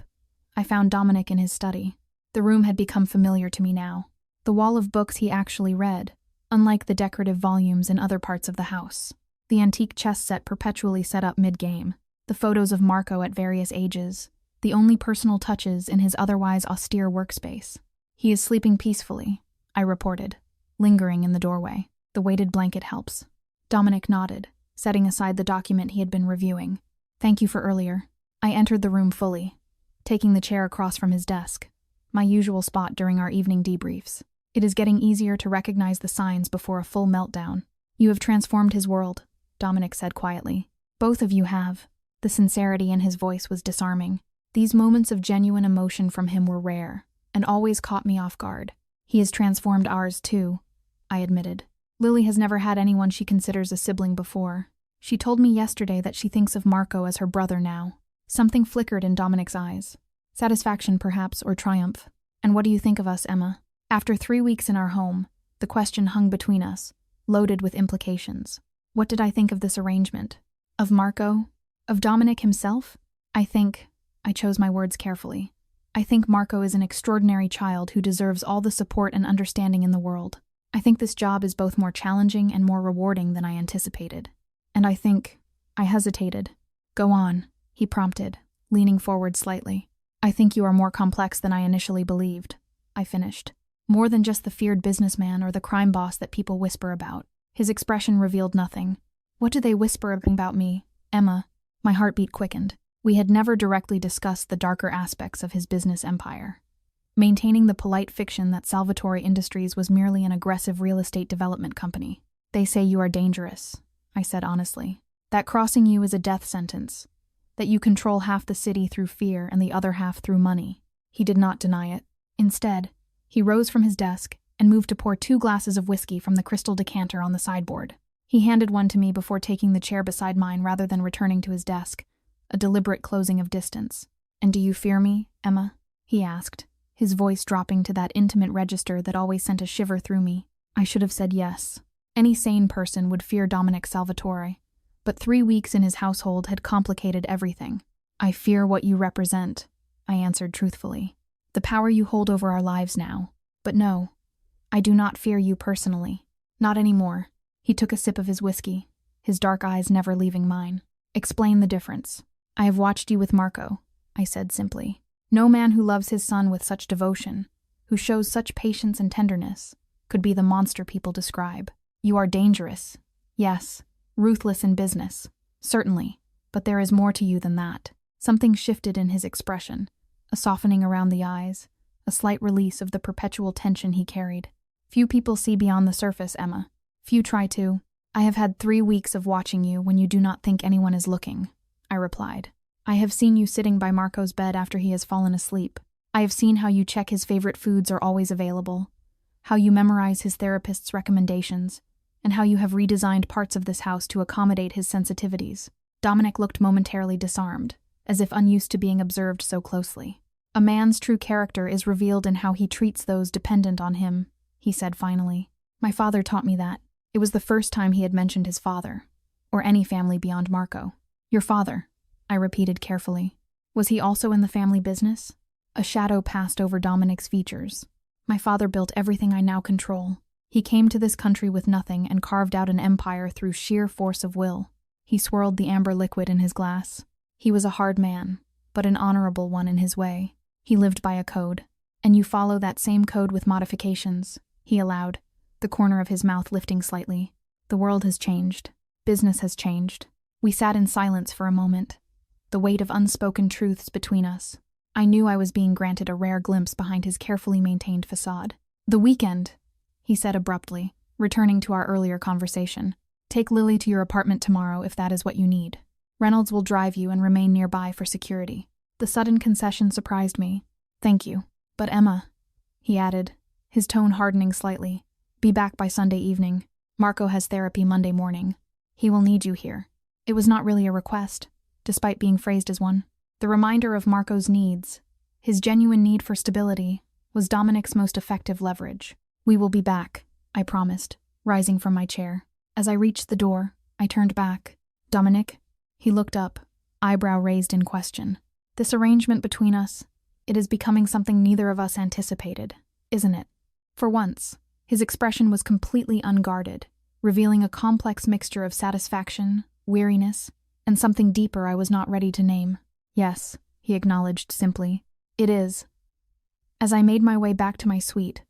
I found Dominic in his study. The room had become familiar to me now. The wall of books he actually read, unlike the decorative volumes in other parts of the house. The antique chess set perpetually set up mid-game. The photos of Marco at various ages, the only personal touches in his otherwise austere workspace. He is sleeping peacefully, I reported, lingering in the doorway. The weighted blanket helps. Dominic nodded, setting aside the document he had been reviewing. Thank you for earlier. I entered the room fully, taking the chair across from his desk, my usual spot during our evening debriefs. It is getting easier to recognize the signs before a full meltdown. You have transformed his world, Dominic said quietly. Both of you have. The sincerity in his voice was disarming. These moments of genuine emotion from him were rare, and always caught me off guard. He has transformed ours too, I admitted. Lily has never had anyone she considers a sibling before. She told me yesterday that she thinks of Marco as her brother now. Something flickered in Dominic's eyes. Satisfaction, perhaps, or triumph. And what do you think of us, Emma? After 3 weeks in our home, the question hung between us, loaded with implications. What did I think of this arrangement? Of Marco? Of Dominic himself? I chose my words carefully. I think Marco is an extraordinary child who deserves all the support and understanding in the world. I think this job is both more challenging and more rewarding than I anticipated. And I hesitated. Go on, he prompted, leaning forward slightly. I think you are more complex than I initially believed, I finished. More than just the feared businessman or the crime boss that people whisper about. His expression revealed nothing. What do they whisper about me, Emma? My heartbeat quickened. We had never directly discussed the darker aspects of his business empire. Maintaining the polite fiction that Salvatore Industries was merely an aggressive real estate development company. They say you are dangerous, I said honestly. That crossing you is a death sentence. That you control half the city through fear and the other half through money. He did not deny it. Instead, he rose from his desk and moved to pour 2 glasses of whiskey from the crystal decanter on the sideboard. He handed one to me before taking the chair beside mine rather than returning to his desk, a deliberate closing of distance. "And do you fear me, Emma?" he asked, his voice dropping to that intimate register that always sent a shiver through me. I should have said yes. Any sane person would fear Dominic Salvatore, but 3 weeks in his household had complicated everything. "I fear what you represent," I answered truthfully. "The power you hold over our lives now. But no, I do not fear you personally. Not anymore." He took a sip of his whiskey, his dark eyes never leaving mine. "Explain the difference." "I have watched you with Marco," I said simply. "No man who loves his son with such devotion, who shows such patience and tenderness, could be the monster people describe. You are dangerous. Yes, ruthless in business. Certainly. But there is more to you than that." Something shifted in his expression, a softening around the eyes, a slight release of the perpetual tension he carried. "Few people see beyond the surface, Emma. Few try to. I have had 3 weeks of watching you when you do not think anyone is looking," I replied. "I have seen you sitting by Marco's bed after he has fallen asleep. I have seen how you check his favorite foods are always available, how you memorize his therapist's recommendations, and how you have redesigned parts of this house to accommodate his sensitivities." Dominic looked momentarily disarmed, as if unused to being observed so closely. "A man's true character is revealed in how he treats those dependent on him," he said finally. "My father taught me that." It was the first time he had mentioned his father, or any family beyond Marco. "Your father," I repeated carefully. "Was he also in the family business?" A shadow passed over Dominic's features. "My father built everything I now control. He came to this country with nothing and carved out an empire through sheer force of will." He swirled the amber liquid in his glass. "He was a hard man, but an honorable one in his way. He lived by a code. And you follow that same code with modifications," he allowed, the corner of his mouth lifting slightly. "The world has changed. Business has changed." We sat in silence for a moment, the weight of unspoken truths between us. I knew I was being granted a rare glimpse behind his carefully maintained facade. "The weekend," he said abruptly, returning to our earlier conversation. "Take Lily to your apartment tomorrow if that is what you need. Reynolds will drive you and remain nearby for security." The sudden concession surprised me. "Thank you. But Emma," he added, his tone hardening slightly, "be back by Sunday evening. Marco has therapy Monday morning. He will need you here." It was not really a request, despite being phrased as one. The reminder of Marco's needs, his genuine need for stability, was Dominic's most effective leverage. "We will be back," I promised, rising from my chair. As I reached the door, I turned back. "Dominic?" He looked up, eyebrow raised in question. "This arrangement between us, it is becoming something neither of us anticipated, isn't it?" For once, his expression was completely unguarded, revealing a complex mixture of satisfaction, weariness, and something deeper I was not ready to name. "Yes," he acknowledged simply. "It is." As I made my way back to my suite,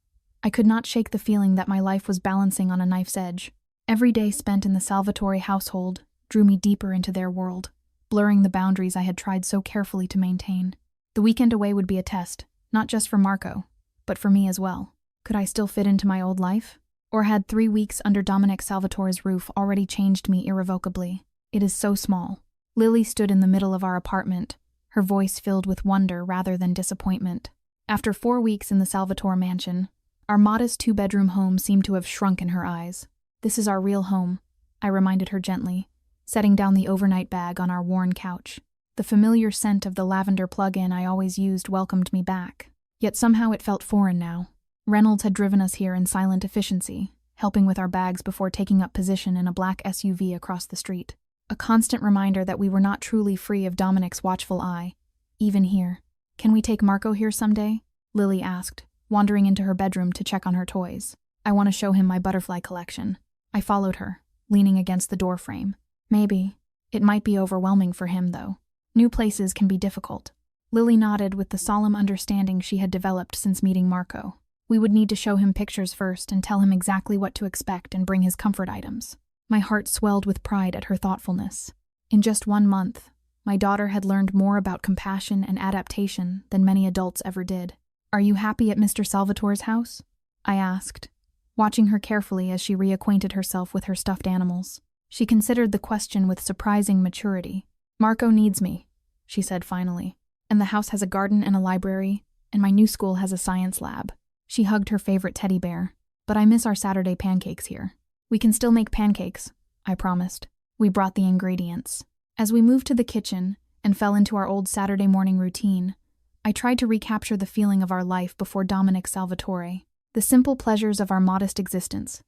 I could not shake the feeling that my life was balancing on a knife's edge. Every day spent in the Salvatore household drew me deeper into their world, blurring the boundaries I had tried so carefully to maintain. The weekend away would be a test, not just for Marco, but for me as well. Could I still fit into my old life? Or had 3 weeks under Dominic Salvatore's roof already changed me irrevocably? It is so small. Lily stood in the middle of our apartment, her voice filled with wonder rather than disappointment. After 4 weeks in the Salvatore mansion, our modest 2-bedroom home seemed to have shrunk in her eyes. "This is our real home," I reminded her gently, setting down the overnight bag on our worn couch. The familiar scent of the lavender plug-in I always used welcomed me back. Yet somehow it felt foreign now. Reynolds had driven us here in silent efficiency, helping with our bags before taking up position in a black SUV across the street. A constant reminder that we were not truly free of Dominic's watchful eye, even here. "Can we take Marco here someday?" Lily asked, wandering into her bedroom to check on her toys. "I want to show him my butterfly collection." I followed her, leaning against the doorframe. "Maybe. It might be overwhelming for him, though. New places can be difficult." Lily nodded with the solemn understanding she had developed since meeting Marco. We would need to show him pictures first and tell him exactly what to expect and bring his comfort items. My heart swelled with pride at her thoughtfulness. In just 1 month, my daughter had learned more about compassion and adaptation than many adults ever did. "Are you happy at Mr. Salvatore's house?" I asked, watching her carefully as she reacquainted herself with her stuffed animals. She considered the question with surprising maturity. "Marco needs me," she said finally. "And the house has a garden and a library, and my new school has a science lab. She hugged her favorite teddy bear. But I miss our Saturday pancakes here. We can still make pancakes, I promised. We brought the ingredients. As we moved to the kitchen and fell into our old Saturday morning routine, I tried to recapture the feeling of our life before Dominic Salvatore, the simple pleasures of our modest existence.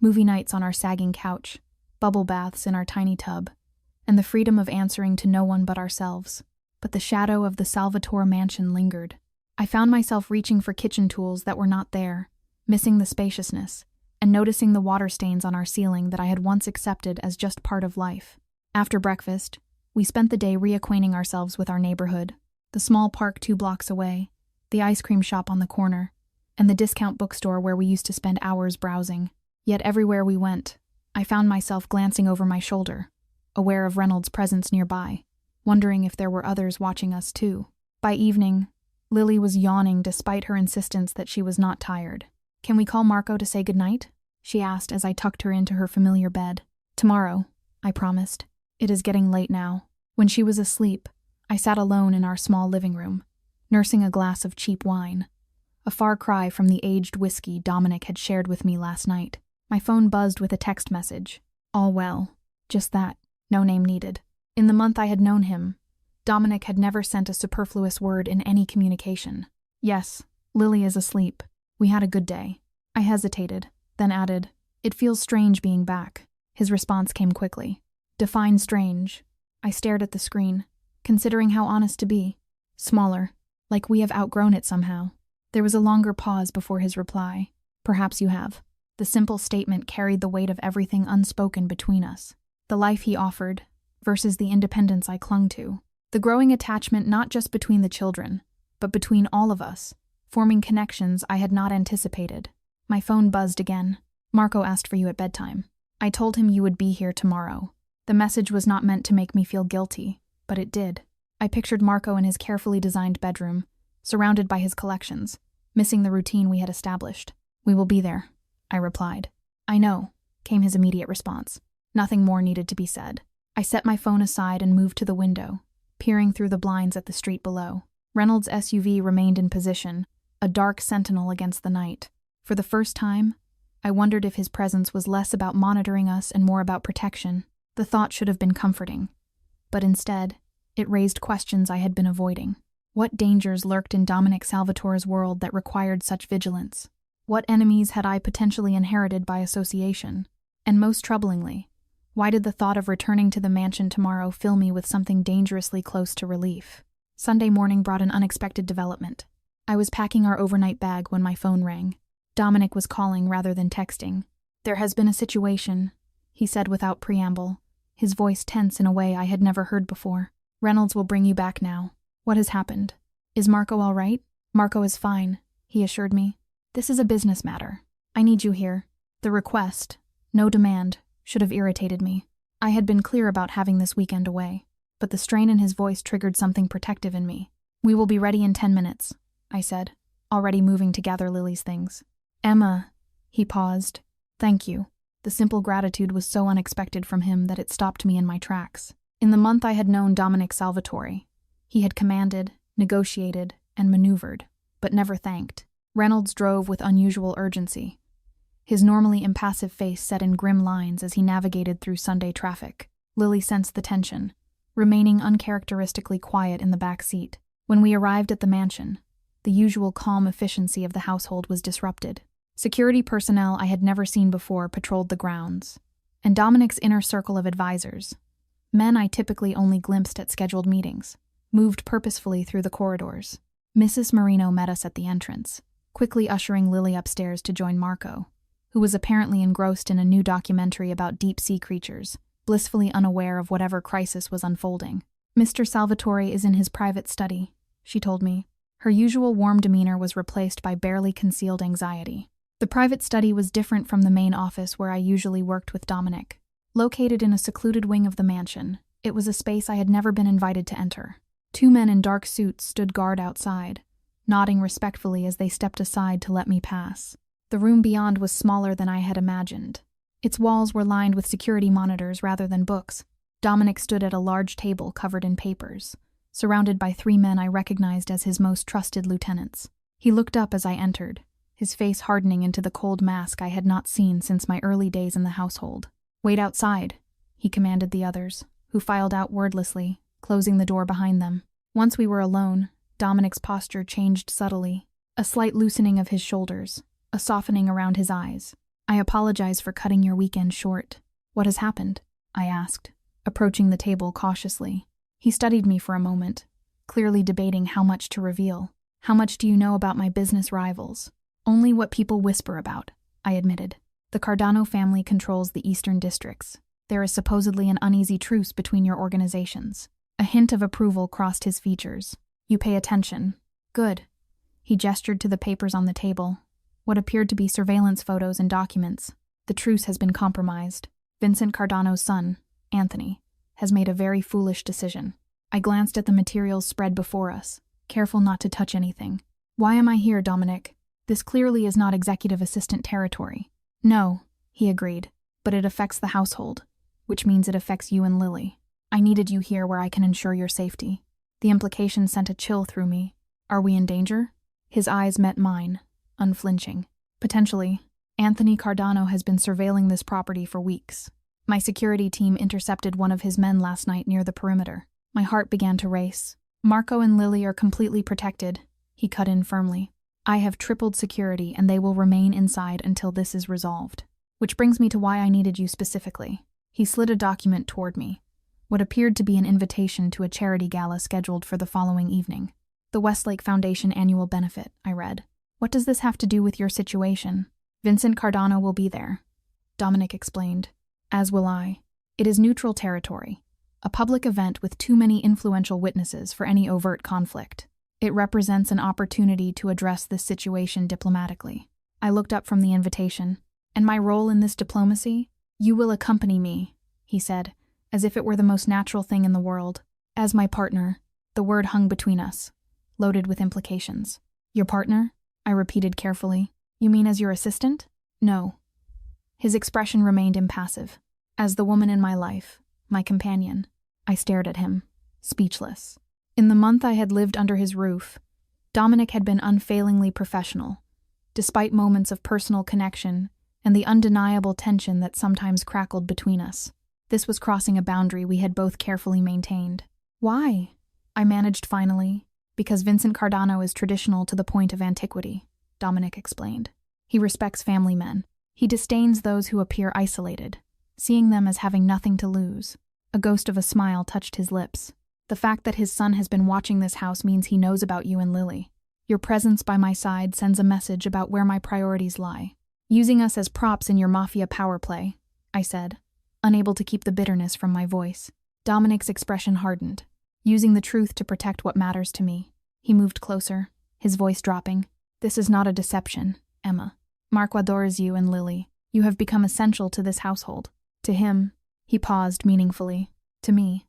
Movie nights on our sagging couch, bubble baths in our tiny tub, and the freedom of answering to no one but ourselves. But the shadow of the Salvatore mansion lingered. I found myself reaching for kitchen tools that were not there, missing the spaciousness, and noticing the water stains on our ceiling that I had once accepted as just part of life. After breakfast, we spent the day reacquainting ourselves with our neighborhood, the small park 2 blocks away, the ice cream shop on the corner, and the discount bookstore where we used to spend hours browsing. Yet everywhere we went, I found myself glancing over my shoulder, aware of Reynolds' presence nearby, wondering if there were others watching us too. By evening, Lily was yawning despite her insistence that she was not tired. "Can we call Marco to say goodnight?" she asked as I tucked her into her familiar bed. "Tomorrow," I promised. "It is getting late now." When she was asleep, I sat alone in our small living room, nursing a glass of cheap wine, a far cry from the aged whiskey Dominic had shared with me last night. My phone buzzed with a text message. All well. Just that. No name needed. In the month I had known him, Dominic had never sent a superfluous word in any communication. "Yes, Lily is asleep. We had a good day." I hesitated, then added, "It feels strange being back." His response came quickly. "Define strange." I stared at the screen, considering how honest to be. "Smaller, like we have outgrown it somehow." There was a longer pause before his reply. "Perhaps you have." The simple statement carried the weight of everything unspoken between us. The life he offered, versus the independence I clung to. The growing attachment not just between the children, but between all of us, forming connections I had not anticipated. My phone buzzed again. "Marco asked for you at bedtime. I told him you would be here tomorrow." The message was not meant to make me feel guilty, but it did. I pictured Marco in his carefully designed bedroom, surrounded by his collections, missing the routine we had established. "We will be there," I replied. "I know," came his immediate response. Nothing more needed to be said. I set my phone aside and moved to the window, peering through the blinds at the street below. Reynolds' SUV remained in position, a dark sentinel against the night. For the first time, I wondered if his presence was less about monitoring us and more about protection. The thought should have been comforting. But instead, it raised questions I had been avoiding. What dangers lurked in Dominic Salvatore's world that required such vigilance? What enemies had I potentially inherited by association? And most troublingly, why did the thought of returning to the mansion tomorrow fill me with something dangerously close to relief? Sunday morning brought an unexpected development. I was packing our overnight bag when my phone rang. Dominic was calling rather than texting. "There has been a situation," he said without preamble, his voice tense in a way I had never heard before. "Reynolds will bring you back now." "What has happened? Is Marco all right?" "Marco is fine," he assured me. "This is a business matter. I need you here." The request, no demand, should have irritated me. I had been clear about having this weekend away, but the strain in his voice triggered something protective in me. "We will be ready in 10 minutes, I said, already moving to gather Lily's things. "Emma," he paused. "Thank you." The simple gratitude was so unexpected from him that it stopped me in my tracks. In the month I had known Dominic Salvatore, he had commanded, negotiated, and maneuvered, but never thanked. Reynolds drove with unusual urgency, his normally impassive face set in grim lines as he navigated through Sunday traffic. Lily sensed the tension, remaining uncharacteristically quiet in the back seat. When we arrived at the mansion, the usual calm efficiency of the household was disrupted. Security personnel I had never seen before patrolled the grounds, and Dominic's inner circle of advisors, men I typically only glimpsed at scheduled meetings, moved purposefully through the corridors. Mrs. Marino met us at the entrance, quickly ushering Lily upstairs to join Marco, who was apparently engrossed in a new documentary about deep-sea creatures, blissfully unaware of whatever crisis was unfolding. "Mr. Salvatore is in his private study," she told me. Her usual warm demeanor was replaced by barely concealed anxiety. The private study was different from the main office where I usually worked with Dominic. Located in a secluded wing of the mansion, it was a space I had never been invited to enter. 2 men in dark suits stood guard outside, nodding respectfully as they stepped aside to let me pass. The room beyond was smaller than I had imagined. Its walls were lined with security monitors rather than books. Dominic stood at a large table covered in papers, surrounded by 3 men I recognized as his most trusted lieutenants. He looked up as I entered, his face hardening into the cold mask I had not seen since my early days in the household. "Wait outside," he commanded the others, who filed out wordlessly, closing the door behind them. Once we were alone, Dominic's posture changed subtly, a slight loosening of his shoulders, a softening around his eyes. "I apologize for cutting your weekend short. What has happened?" I asked, approaching the table cautiously. He studied me for a moment, clearly debating how much to reveal. "How much do you know about my business rivals?" "Only what people whisper about," I admitted. "The Cardano family controls the eastern districts. There is supposedly an uneasy truce between your organizations." A hint of approval crossed his features. "You pay attention. Good." He gestured to the papers on the table, what appeared to be surveillance photos and documents. "The truce has been compromised. Vincent Cardano's son, Anthony, has made a very foolish decision." I glanced at the materials spread before us, careful not to touch anything. "Why am I here, Dominic? This clearly is not executive assistant territory." "No," he agreed, "but it affects the household, which means it affects you and Lily. I needed you here where I can ensure your safety." The implication sent a chill through me. "Are we in danger?" His eyes met mine, unflinching. "Potentially. Anthony Cardano has been surveilling this property for weeks. My security team intercepted one of his men last night near the perimeter." My heart began to race. "Marco and Lily are completely protected," he cut in firmly. "I have tripled security and they will remain inside until this is resolved. Which brings me to why I needed you specifically." He slid a document toward me, what appeared to be an invitation to a charity gala scheduled for the following evening. "The Westlake Foundation annual benefit," I read. "What does this have to do with your situation?" "Vincent Cardano will be there," Dominic explained. "As will I. It is neutral territory, a public event with too many influential witnesses for any overt conflict. It represents an opportunity to address this situation diplomatically." I looked up from the invitation. "And my role in this diplomacy? You will accompany me," he said, as if it were the most natural thing in the world. "As my partner." The word hung between us, loaded with implications. "Your partner?" I repeated carefully. "You mean as your assistant?" "No." His expression remained impassive. "As the woman in my life, my companion." I stared at him, speechless. In the month I had lived under his roof, Dominic had been unfailingly professional, despite moments of personal connection and the undeniable tension that sometimes crackled between us. This was crossing a boundary we had both carefully maintained. "Why?" I managed finally. "Because Vincent Cardano is traditional to the point of antiquity," Dominic explained. "He respects family men. He disdains those who appear isolated, seeing them as having nothing to lose." A ghost of a smile touched his lips. "The fact that his son has been watching this house means he knows about you and Lily. Your presence by my side sends a message about where my priorities lie. Using us as props in your Mafia power play," I said, unable to keep the bitterness from my voice. Dominic's expression hardened. "Using the truth to protect what matters to me." He moved closer, his voice dropping. "This is not a deception, Emma. Marco adores you and Lily. You have become essential to this household." To him, he paused meaningfully. To me.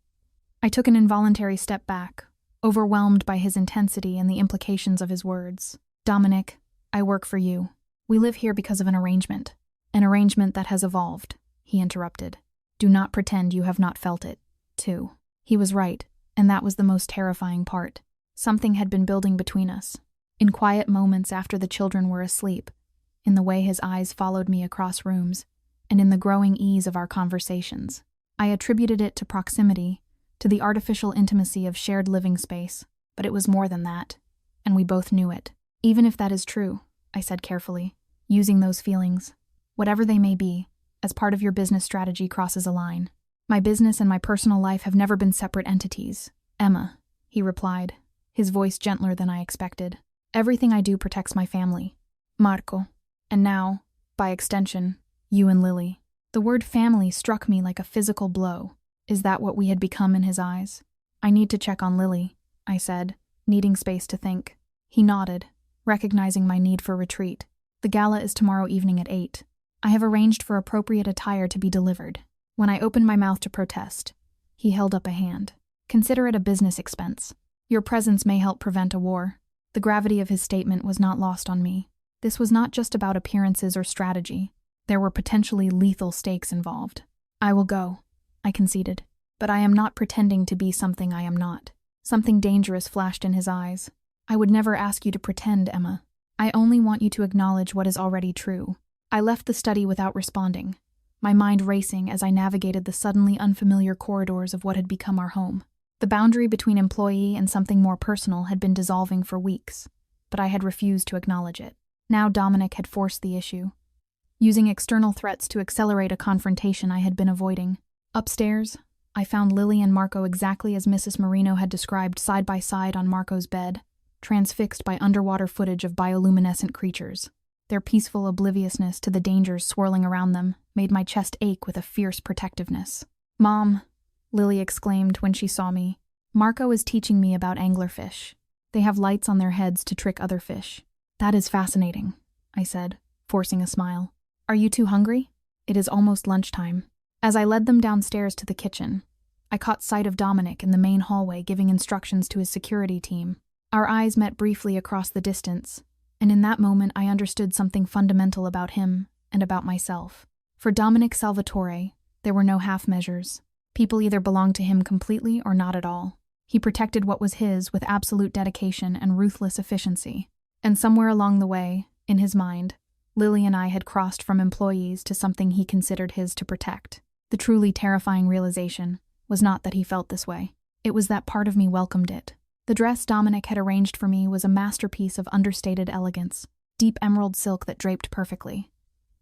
I took an involuntary step back, overwhelmed by his intensity and the implications of his words. "Dominic, I work for you. We live here because of an arrangement that has evolved," he interrupted. "Do not pretend you have not felt it, too." He was right, and that was the most terrifying part. Something had been building between us. In quiet moments after the children were asleep, in the way his eyes followed me across rooms, and in the growing ease of our conversations. I attributed it to proximity, to the artificial intimacy of shared living space, but it was more than that, and we both knew it. "Even if that is true," I said carefully, "using those feelings, whatever they may be, as part of your business strategy crosses a line. My business and my personal life have never been separate entities, Emma," he replied, his voice gentler than I expected. "Everything I do protects my family, Marco, and now, by extension, you and Lily." The word family struck me like a physical blow. Is that what we had become in his eyes? "I need to check on Lily," I said, needing space to think. He nodded, recognizing my need for retreat. "The gala is tomorrow evening at 8. I have arranged for appropriate attire to be delivered." When I opened my mouth to protest, he held up a hand. "Consider it a business expense. Your presence may help prevent a war." The gravity of his statement was not lost on me. This was not just about appearances or strategy. There were potentially lethal stakes involved. "I will go," I conceded, "but I am not pretending to be something I am not." Something dangerous flashed in his eyes. I would never ask you to pretend, Emma. I only want you to acknowledge what is already true. I left the study without responding, my mind racing as I navigated the suddenly unfamiliar corridors of what had become our home. The boundary between employee and something more personal had been dissolving for weeks, but I had refused to acknowledge it. Now Dominic had forced the issue, using external threats to accelerate a confrontation I had been avoiding. Upstairs, I found Lily and Marco exactly as Mrs. Marino had described, side by side on Marco's bed, transfixed by underwater footage of bioluminescent creatures. Their peaceful obliviousness to the dangers swirling around them made my chest ache with a fierce protectiveness. "Mom," Lily exclaimed when she saw me, "Marco is teaching me about anglerfish. They have lights on their heads to trick other fish." "That is fascinating," I said, forcing a smile. "Are you too hungry? It is almost lunchtime." As I led them downstairs to the kitchen, I caught sight of Dominic in the main hallway giving instructions to his security team. Our eyes met briefly across the distance, and in that moment I understood something fundamental about him and about myself. For Dominic Salvatore, there were no half measures. People either belonged to him completely or not at all. He protected what was his with absolute dedication and ruthless efficiency. And somewhere along the way, in his mind, Lily and I had crossed from employees to something he considered his to protect. The truly terrifying realization was not that he felt this way. It was that part of me welcomed it. The dress Dominic had arranged for me was a masterpiece of understated elegance, deep emerald silk that draped perfectly,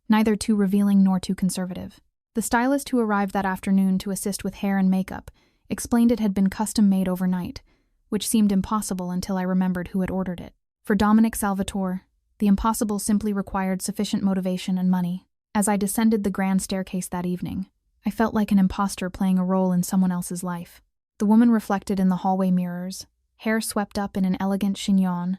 neither too revealing nor too conservative. The stylist who arrived that afternoon to assist with hair and makeup explained it had been custom-made overnight, which seemed impossible until I remembered who had ordered it. For Dominic Salvatore, the impossible simply required sufficient motivation and money. As I descended the grand staircase that evening, I felt like an imposter playing a role in someone else's life. The woman reflected in the hallway mirrors, hair swept up in an elegant chignon,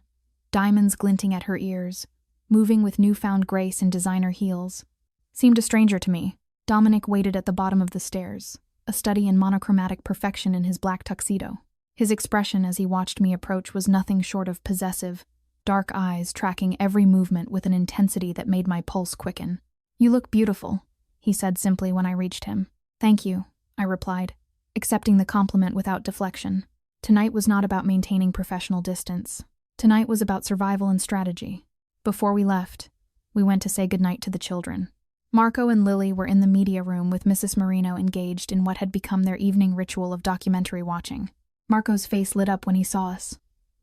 diamonds glinting at her ears, moving with newfound grace in designer heels, seemed a stranger to me. Dominic waited at the bottom of the stairs, a study in monochromatic perfection in his black tuxedo. His expression as he watched me approach was nothing short of possessive, dark eyes tracking every movement with an intensity that made my pulse quicken. "You look beautiful," he said simply when I reached him. "Thank you," I replied, accepting the compliment without deflection. Tonight was not about maintaining professional distance. Tonight was about survival and strategy. Before we left, we went to say goodnight to the children. Marco and Lily were in the media room with Mrs. Marino engaged in what had become their evening ritual of documentary watching. Marco's face lit up when he saw us,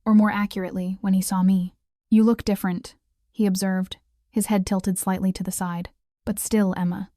or more accurately, when he saw me. "You look different," he observed, his head tilted slightly to the side. "But still, Emma,"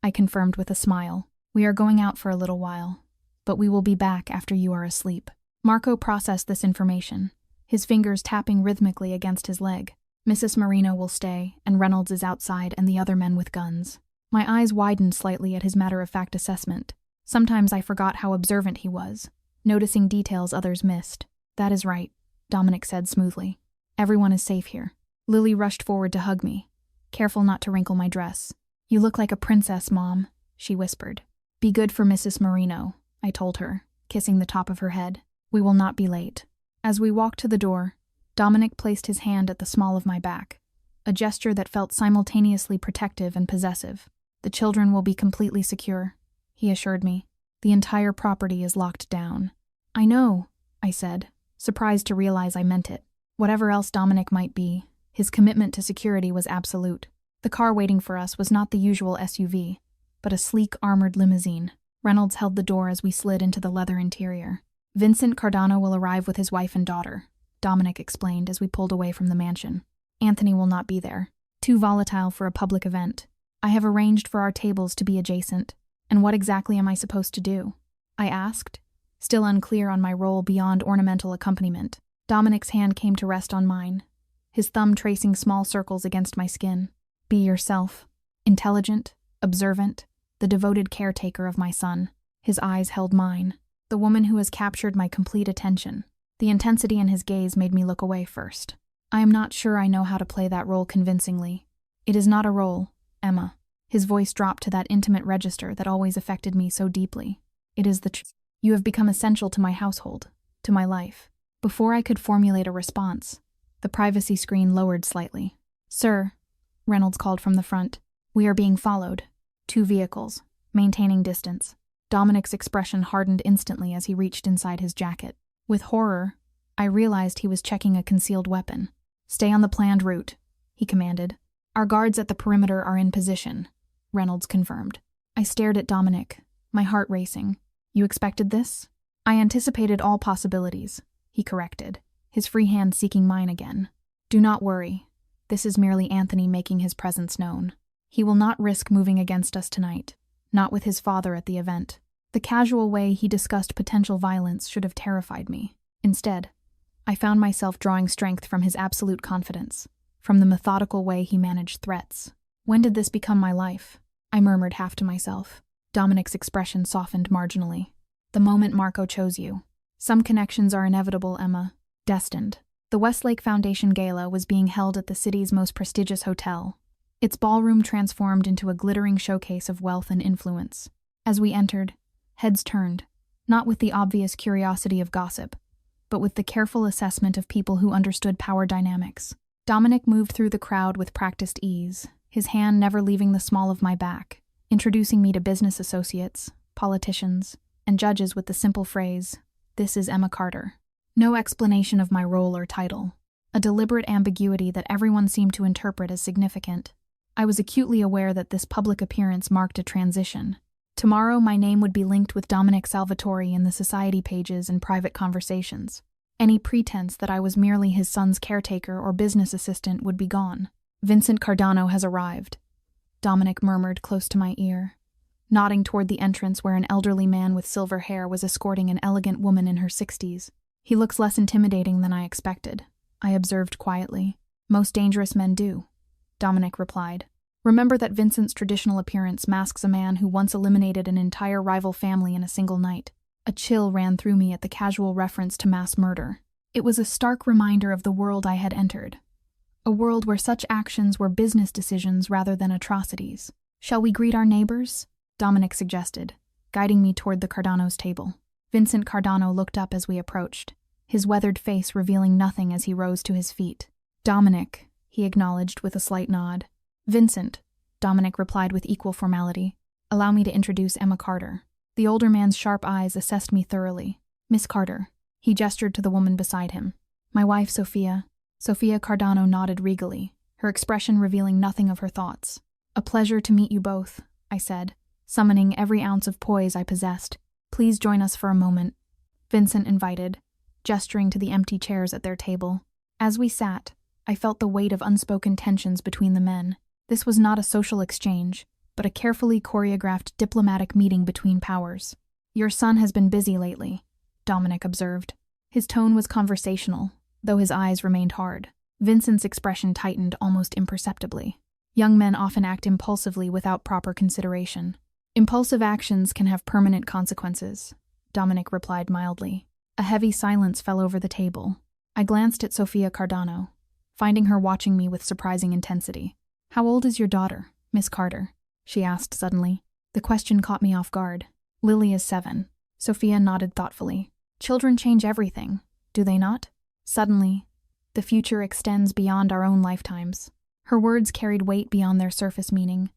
I confirmed with a smile. "We are going out for a little while, but we will be back after you are asleep." Marco processed this information, his fingers tapping rhythmically against his leg. "Mrs. Marino will stay, and Reynolds is outside and the other men with guns." My eyes widened slightly at his matter-of-fact assessment. Sometimes I forgot how observant he was, noticing details others missed. "That is right," Dominic said smoothly. "Everyone is safe here." Lily rushed forward to hug me, careful not to wrinkle my dress. "You look like a princess, Mom," she whispered. "Be good for Mrs. Marino," I told her, kissing the top of her head. "We will not be late." As we walked to the door, Dominic placed his hand at the small of my back, a gesture that felt simultaneously protective and possessive. "The children will be completely secure," he assured me. "The entire property is locked down." "I know," I said, surprised to realize I meant it. Whatever else Dominic might be, his commitment to security was absolute. The car waiting for us was not the usual SUV, but a sleek armored limousine. Reynolds held the door as we slid into the leather interior. "Vincent Cardano will arrive with his wife and daughter," Dominic explained as we pulled away from the mansion. "Anthony will not be there. Too volatile for a public event. I have arranged for our tables to be adjacent." "And what exactly am I supposed to do?" I asked, still unclear on my role beyond ornamental accompaniment. Dominic's hand came to rest on mine, his thumb tracing small circles against my skin. "Be yourself. Intelligent, observant, the devoted caretaker of my son." His eyes held mine, the woman who has captured my complete attention. The intensity in his gaze made me look away first. "I am not sure I know how to play that role convincingly. It is not a role, Emma." His voice dropped to that intimate register that always affected me so deeply. "It is the truth. You have become essential to my household, to my life." Before I could formulate a response, the privacy screen lowered slightly. "Sir," Reynolds called from the front, "we are being followed. 2 vehicles, maintaining distance." Dominic's expression hardened instantly as he reached inside his jacket. With horror, I realized he was checking a concealed weapon. "Stay on the planned route," he commanded. "Our guards at the perimeter are in position," Reynolds confirmed. I stared at Dominic, my heart racing. "You expected this?" "I anticipated all possibilities," he corrected, his free hand seeking mine again. "Do not worry. This is merely Anthony making his presence known. He will not risk moving against us tonight, not with his father at the event." The casual way he discussed potential violence should have terrified me. Instead, I found myself drawing strength from his absolute confidence, from the methodical way he managed threats. "When did this become my life?" I murmured half to myself. Dominic's expression softened marginally. "The moment Marco chose you. Some connections are inevitable, Emma. Destined." The Westlake Foundation Gala was being held at the city's most prestigious hotel, its ballroom transformed into a glittering showcase of wealth and influence. As we entered, heads turned, not with the obvious curiosity of gossip, but with the careful assessment of people who understood power dynamics. Dominic moved through the crowd with practiced ease, his hand never leaving the small of my back, introducing me to business associates, politicians, and judges with the simple phrase, "This is Emma Carter." No explanation of my role or title, a deliberate ambiguity that everyone seemed to interpret as significant. I was acutely aware that this public appearance marked a transition. Tomorrow, my name would be linked with Dominic Salvatore in the society pages and private conversations. Any pretense that I was merely his son's caretaker or business assistant would be gone. "Vincent Cardano has arrived," Dominic murmured close to my ear, nodding toward the entrance where an elderly man with silver hair was escorting an elegant woman in her 60s. "He looks less intimidating than I expected," I observed quietly. "Most dangerous men do," Dominic replied. "Remember that Vincent's traditional appearance masks a man who once eliminated an entire rival family in a single night." A chill ran through me at the casual reference to mass murder. It was a stark reminder of the world I had entered, a world where such actions were business decisions rather than atrocities. "Shall we greet our neighbors?" Dominic suggested, guiding me toward the Cardano's table. Vincent Cardano looked up as we approached, his weathered face revealing nothing as he rose to his feet. "Dominic," he acknowledged with a slight nod. "Vincent," Dominic replied with equal formality. "Allow me to introduce Emma Carter." The older man's sharp eyes assessed me thoroughly. "Miss Carter," he gestured to the woman beside him. "My wife, Sophia." Sophia Cardano nodded regally, her expression revealing nothing of her thoughts. "A pleasure to meet you both," I said, summoning every ounce of poise I possessed. "Please join us for a moment," Vincent invited, gesturing to the empty chairs at their table. As we sat, I felt the weight of unspoken tensions between the men. This was not a social exchange, but a carefully choreographed diplomatic meeting between powers. "Your son has been busy lately," Dominic observed. His tone was conversational, though his eyes remained hard. Vincent's expression tightened almost imperceptibly. "Young men often act impulsively without proper consideration. Impulsive actions can have permanent consequences," Dominic replied mildly. A heavy silence fell over the table. I glanced at Sophia Cardano, finding her watching me with surprising intensity. "How old is your daughter, Miss Carter?" she asked suddenly. The question caught me off guard. "Lily is 7. Sophia nodded thoughtfully. "Children change everything, do they not? Suddenly, the future extends beyond our own lifetimes." Her words carried weight beyond their surface meaning,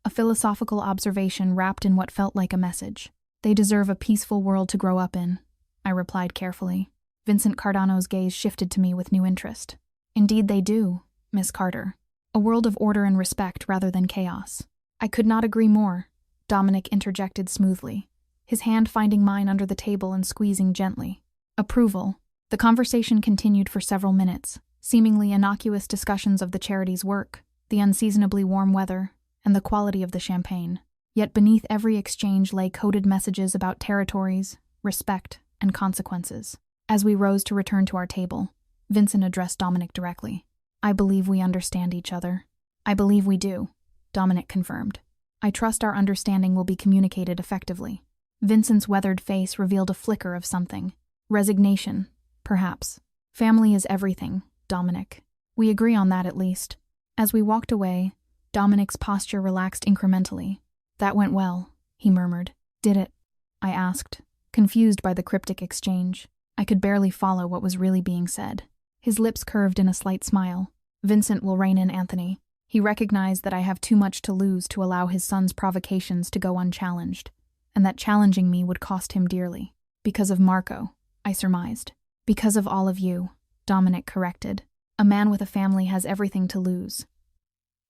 a philosophical observation wrapped in what felt like a message. "They deserve a peaceful world to grow up in," I replied carefully. Vincent Cardano's gaze shifted to me with new interest. "Indeed they do, Miss Carter. A world of order and respect rather than chaos." "I could not agree more," Dominic interjected smoothly, his hand finding mine under the table and squeezing gently. Approval. The conversation continued for several minutes, seemingly innocuous discussions of the charity's work, the unseasonably warm weather, and the quality of the champagne. Yet beneath every exchange lay coded messages about territories, respect, and consequences. As we rose to return to our table, Vincent addressed Dominic directly. "I believe we understand each other." "I believe we do," Dominic confirmed. "I trust our understanding will be communicated effectively." Vincent's weathered face revealed a flicker of something. Resignation, perhaps. "Family is everything, Dominic. We agree on that at least." As we walked away, Dominic's posture relaxed incrementally. "That went well," he murmured. "Did it?" I asked, confused by the cryptic exchange. I could barely follow what was really being said. His lips curved in a slight smile. "Vincent will rein in Anthony. He recognized that I have too much to lose to allow his son's provocations to go unchallenged. and that challenging me would cost him dearly. Because of Marco, I surmised. Because of all of you, Dominic corrected. A man with a family has everything to lose,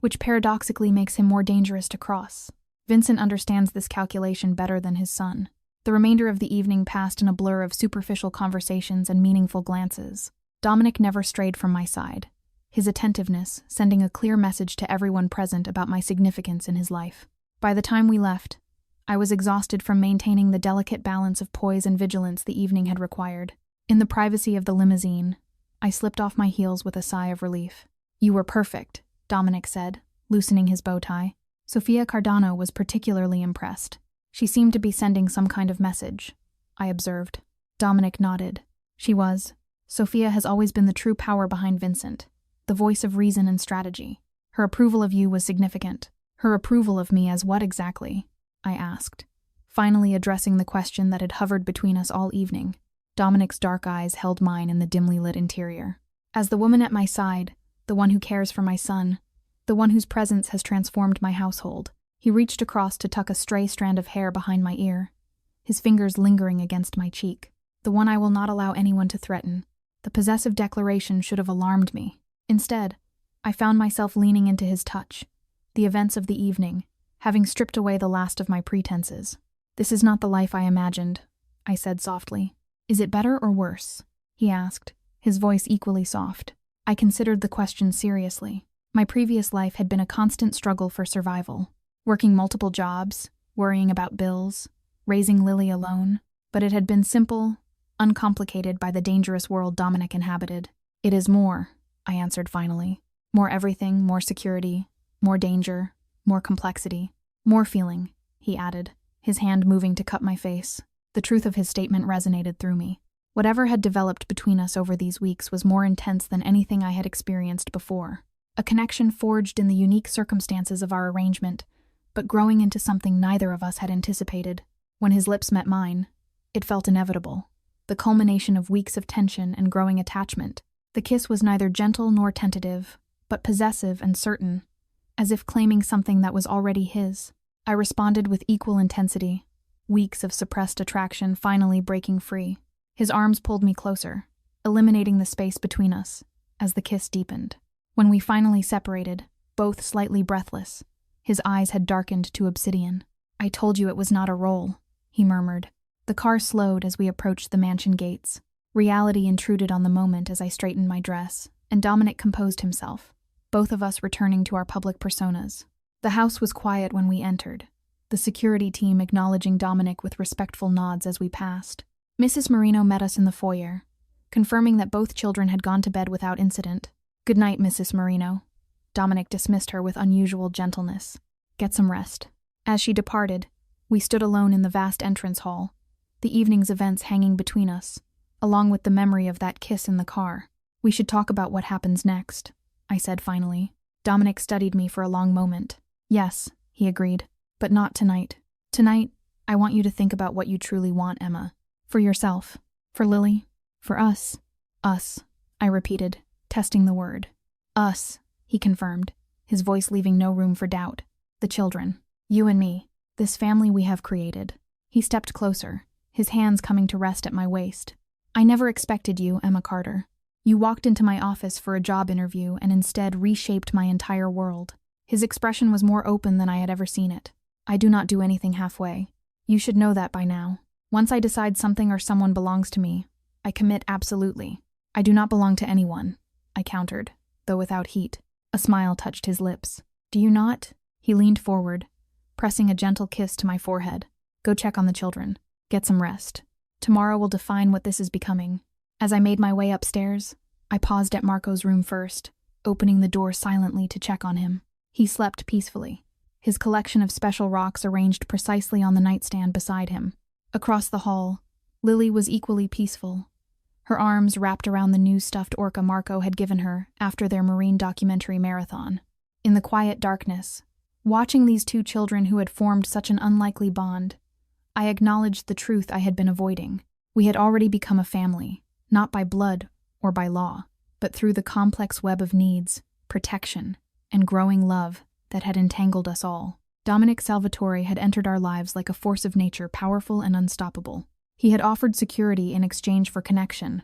which paradoxically makes him more dangerous to cross. Vincent understands this calculation better than his son. The remainder of the evening passed in a blur of superficial conversations and meaningful glances. Dominic never strayed from my side, his attentiveness sending a clear message to everyone present about my significance in his life. By the time we left, I was exhausted from maintaining the delicate balance of poise and vigilance the evening had required. In the privacy of the limousine, I slipped off my heels with a sigh of relief. "You were perfect," Dominic said, loosening his bow tie. Sofia Cardano was particularly impressed. She seemed to be sending some kind of message, I observed. Dominic nodded. She was. Sofia has always been the true power behind Vincent, the voice of reason and strategy. Her approval of you was significant. Her approval of me as what exactly? I asked, finally addressing the question that had hovered between us all evening. Dominic's dark eyes held mine in the dimly lit interior. As the woman at my side, the one who cares for my son, the one whose presence has transformed my household, he reached across to tuck a stray strand of hair behind my ear, his fingers lingering against my cheek. The one I will not allow anyone to threaten. The possessive declaration should have alarmed me. Instead, I found myself leaning into his touch, the events of the evening, having stripped away the last of my pretenses. "This is not the life I imagined," I said softly. "Is it better or worse?" he asked, his voice equally soft. I considered the question seriously. My previous life had been a constant struggle for survival, working multiple jobs, worrying about bills, raising Lily alone, but it had been simple, uncomplicated by the dangerous world Dominic inhabited. "It is more," I answered finally. "More everything, more security, more danger, more complexity, more feeling," he added, his hand moving to cup my face. The truth of his statement resonated through me. Whatever had developed between us over these weeks was more intense than anything I had experienced before. A connection forged in the unique circumstances of our arrangement, but growing into something neither of us had anticipated. When his lips met mine, it felt inevitable, the culmination of weeks of tension and growing attachment. The kiss was neither gentle nor tentative, but possessive and certain, as if claiming something that was already his. I responded with equal intensity, weeks of suppressed attraction finally breaking free. His arms pulled me closer, eliminating the space between us, as the kiss deepened. When we finally separated, both slightly breathless, his eyes had darkened to obsidian. "I told you it was not a role," he murmured. The car slowed as we approached the mansion gates. Reality intruded on the moment as I straightened my dress, and Dominic composed himself, both of us returning to our public personas. The house was quiet when we entered, the security team acknowledging Dominic with respectful nods as we passed. Mrs. Marino met us in the foyer, confirming that both children had gone to bed without incident. "Good night, Mrs. Marino." Dominic dismissed her with unusual gentleness. "Get some rest." As she departed, we stood alone in the vast entrance hall, the evening's events hanging between us, along with the memory of that kiss in the car. "We should talk about what happens next," I said finally. Dominic studied me for a long moment. "Yes," he agreed, "but not tonight. Tonight, I want you to think about what you truly want, Emma. For yourself, for Lily, for us." "Us," I repeated, testing the word. "Us," he confirmed, his voice leaving no room for doubt. "The children. You and me. This family we have created." He stepped closer, his hands coming to rest at my waist. "I never expected you, Emma Carter. You walked into my office for a job interview and instead reshaped my entire world." His expression was more open than I had ever seen it. "I do not do anything halfway. You should know that by now. Once I decide something or someone belongs to me, I commit absolutely. I do not belong to anyone," I countered, though without heat. A smile touched his lips. "Do you not?" He leaned forward, pressing a gentle kiss to my forehead. "Go check on the children. Get some rest. Tomorrow will define what this is becoming." As I made my way upstairs, I paused at Marco's room first, opening the door silently to check on him. He slept peacefully, his collection of special rocks arranged precisely on the nightstand beside him. Across the hall, Lily was equally peaceful, her arms wrapped around the new stuffed orca Marco had given her after their marine documentary marathon. In the quiet darkness, watching these two children who had formed such an unlikely bond, I acknowledged the truth I had been avoiding. We had already become a family, not by blood or by law, but through the complex web of needs, protection, and growing love that had entangled us all. Dominic Salvatore had entered our lives like a force of nature, powerful and unstoppable. He had offered security in exchange for connection,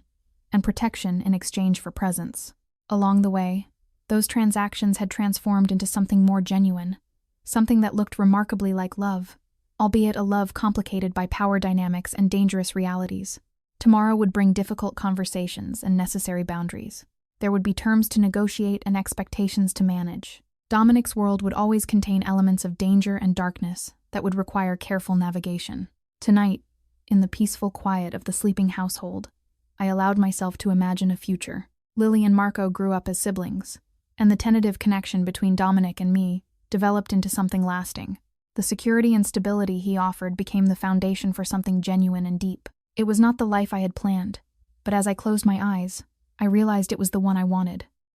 and protection in exchange for presence. Along the way, those transactions had transformed into something more genuine, something that looked remarkably like love, albeit a love complicated by power dynamics and dangerous realities. Tomorrow would bring difficult conversations and necessary boundaries. There would be terms to negotiate and expectations to manage. Dominic's world would always contain elements of danger and darkness that would require careful navigation. Tonight, in the peaceful quiet of the sleeping household, I allowed myself to imagine a future. Lily and Marco grew up as siblings, and the tentative connection between Dominic and me developed into something lasting. The security and stability he offered became the foundation for something genuine and deep. It was not the life I had planned, but as I closed my eyes, I realized it was the one I wanted.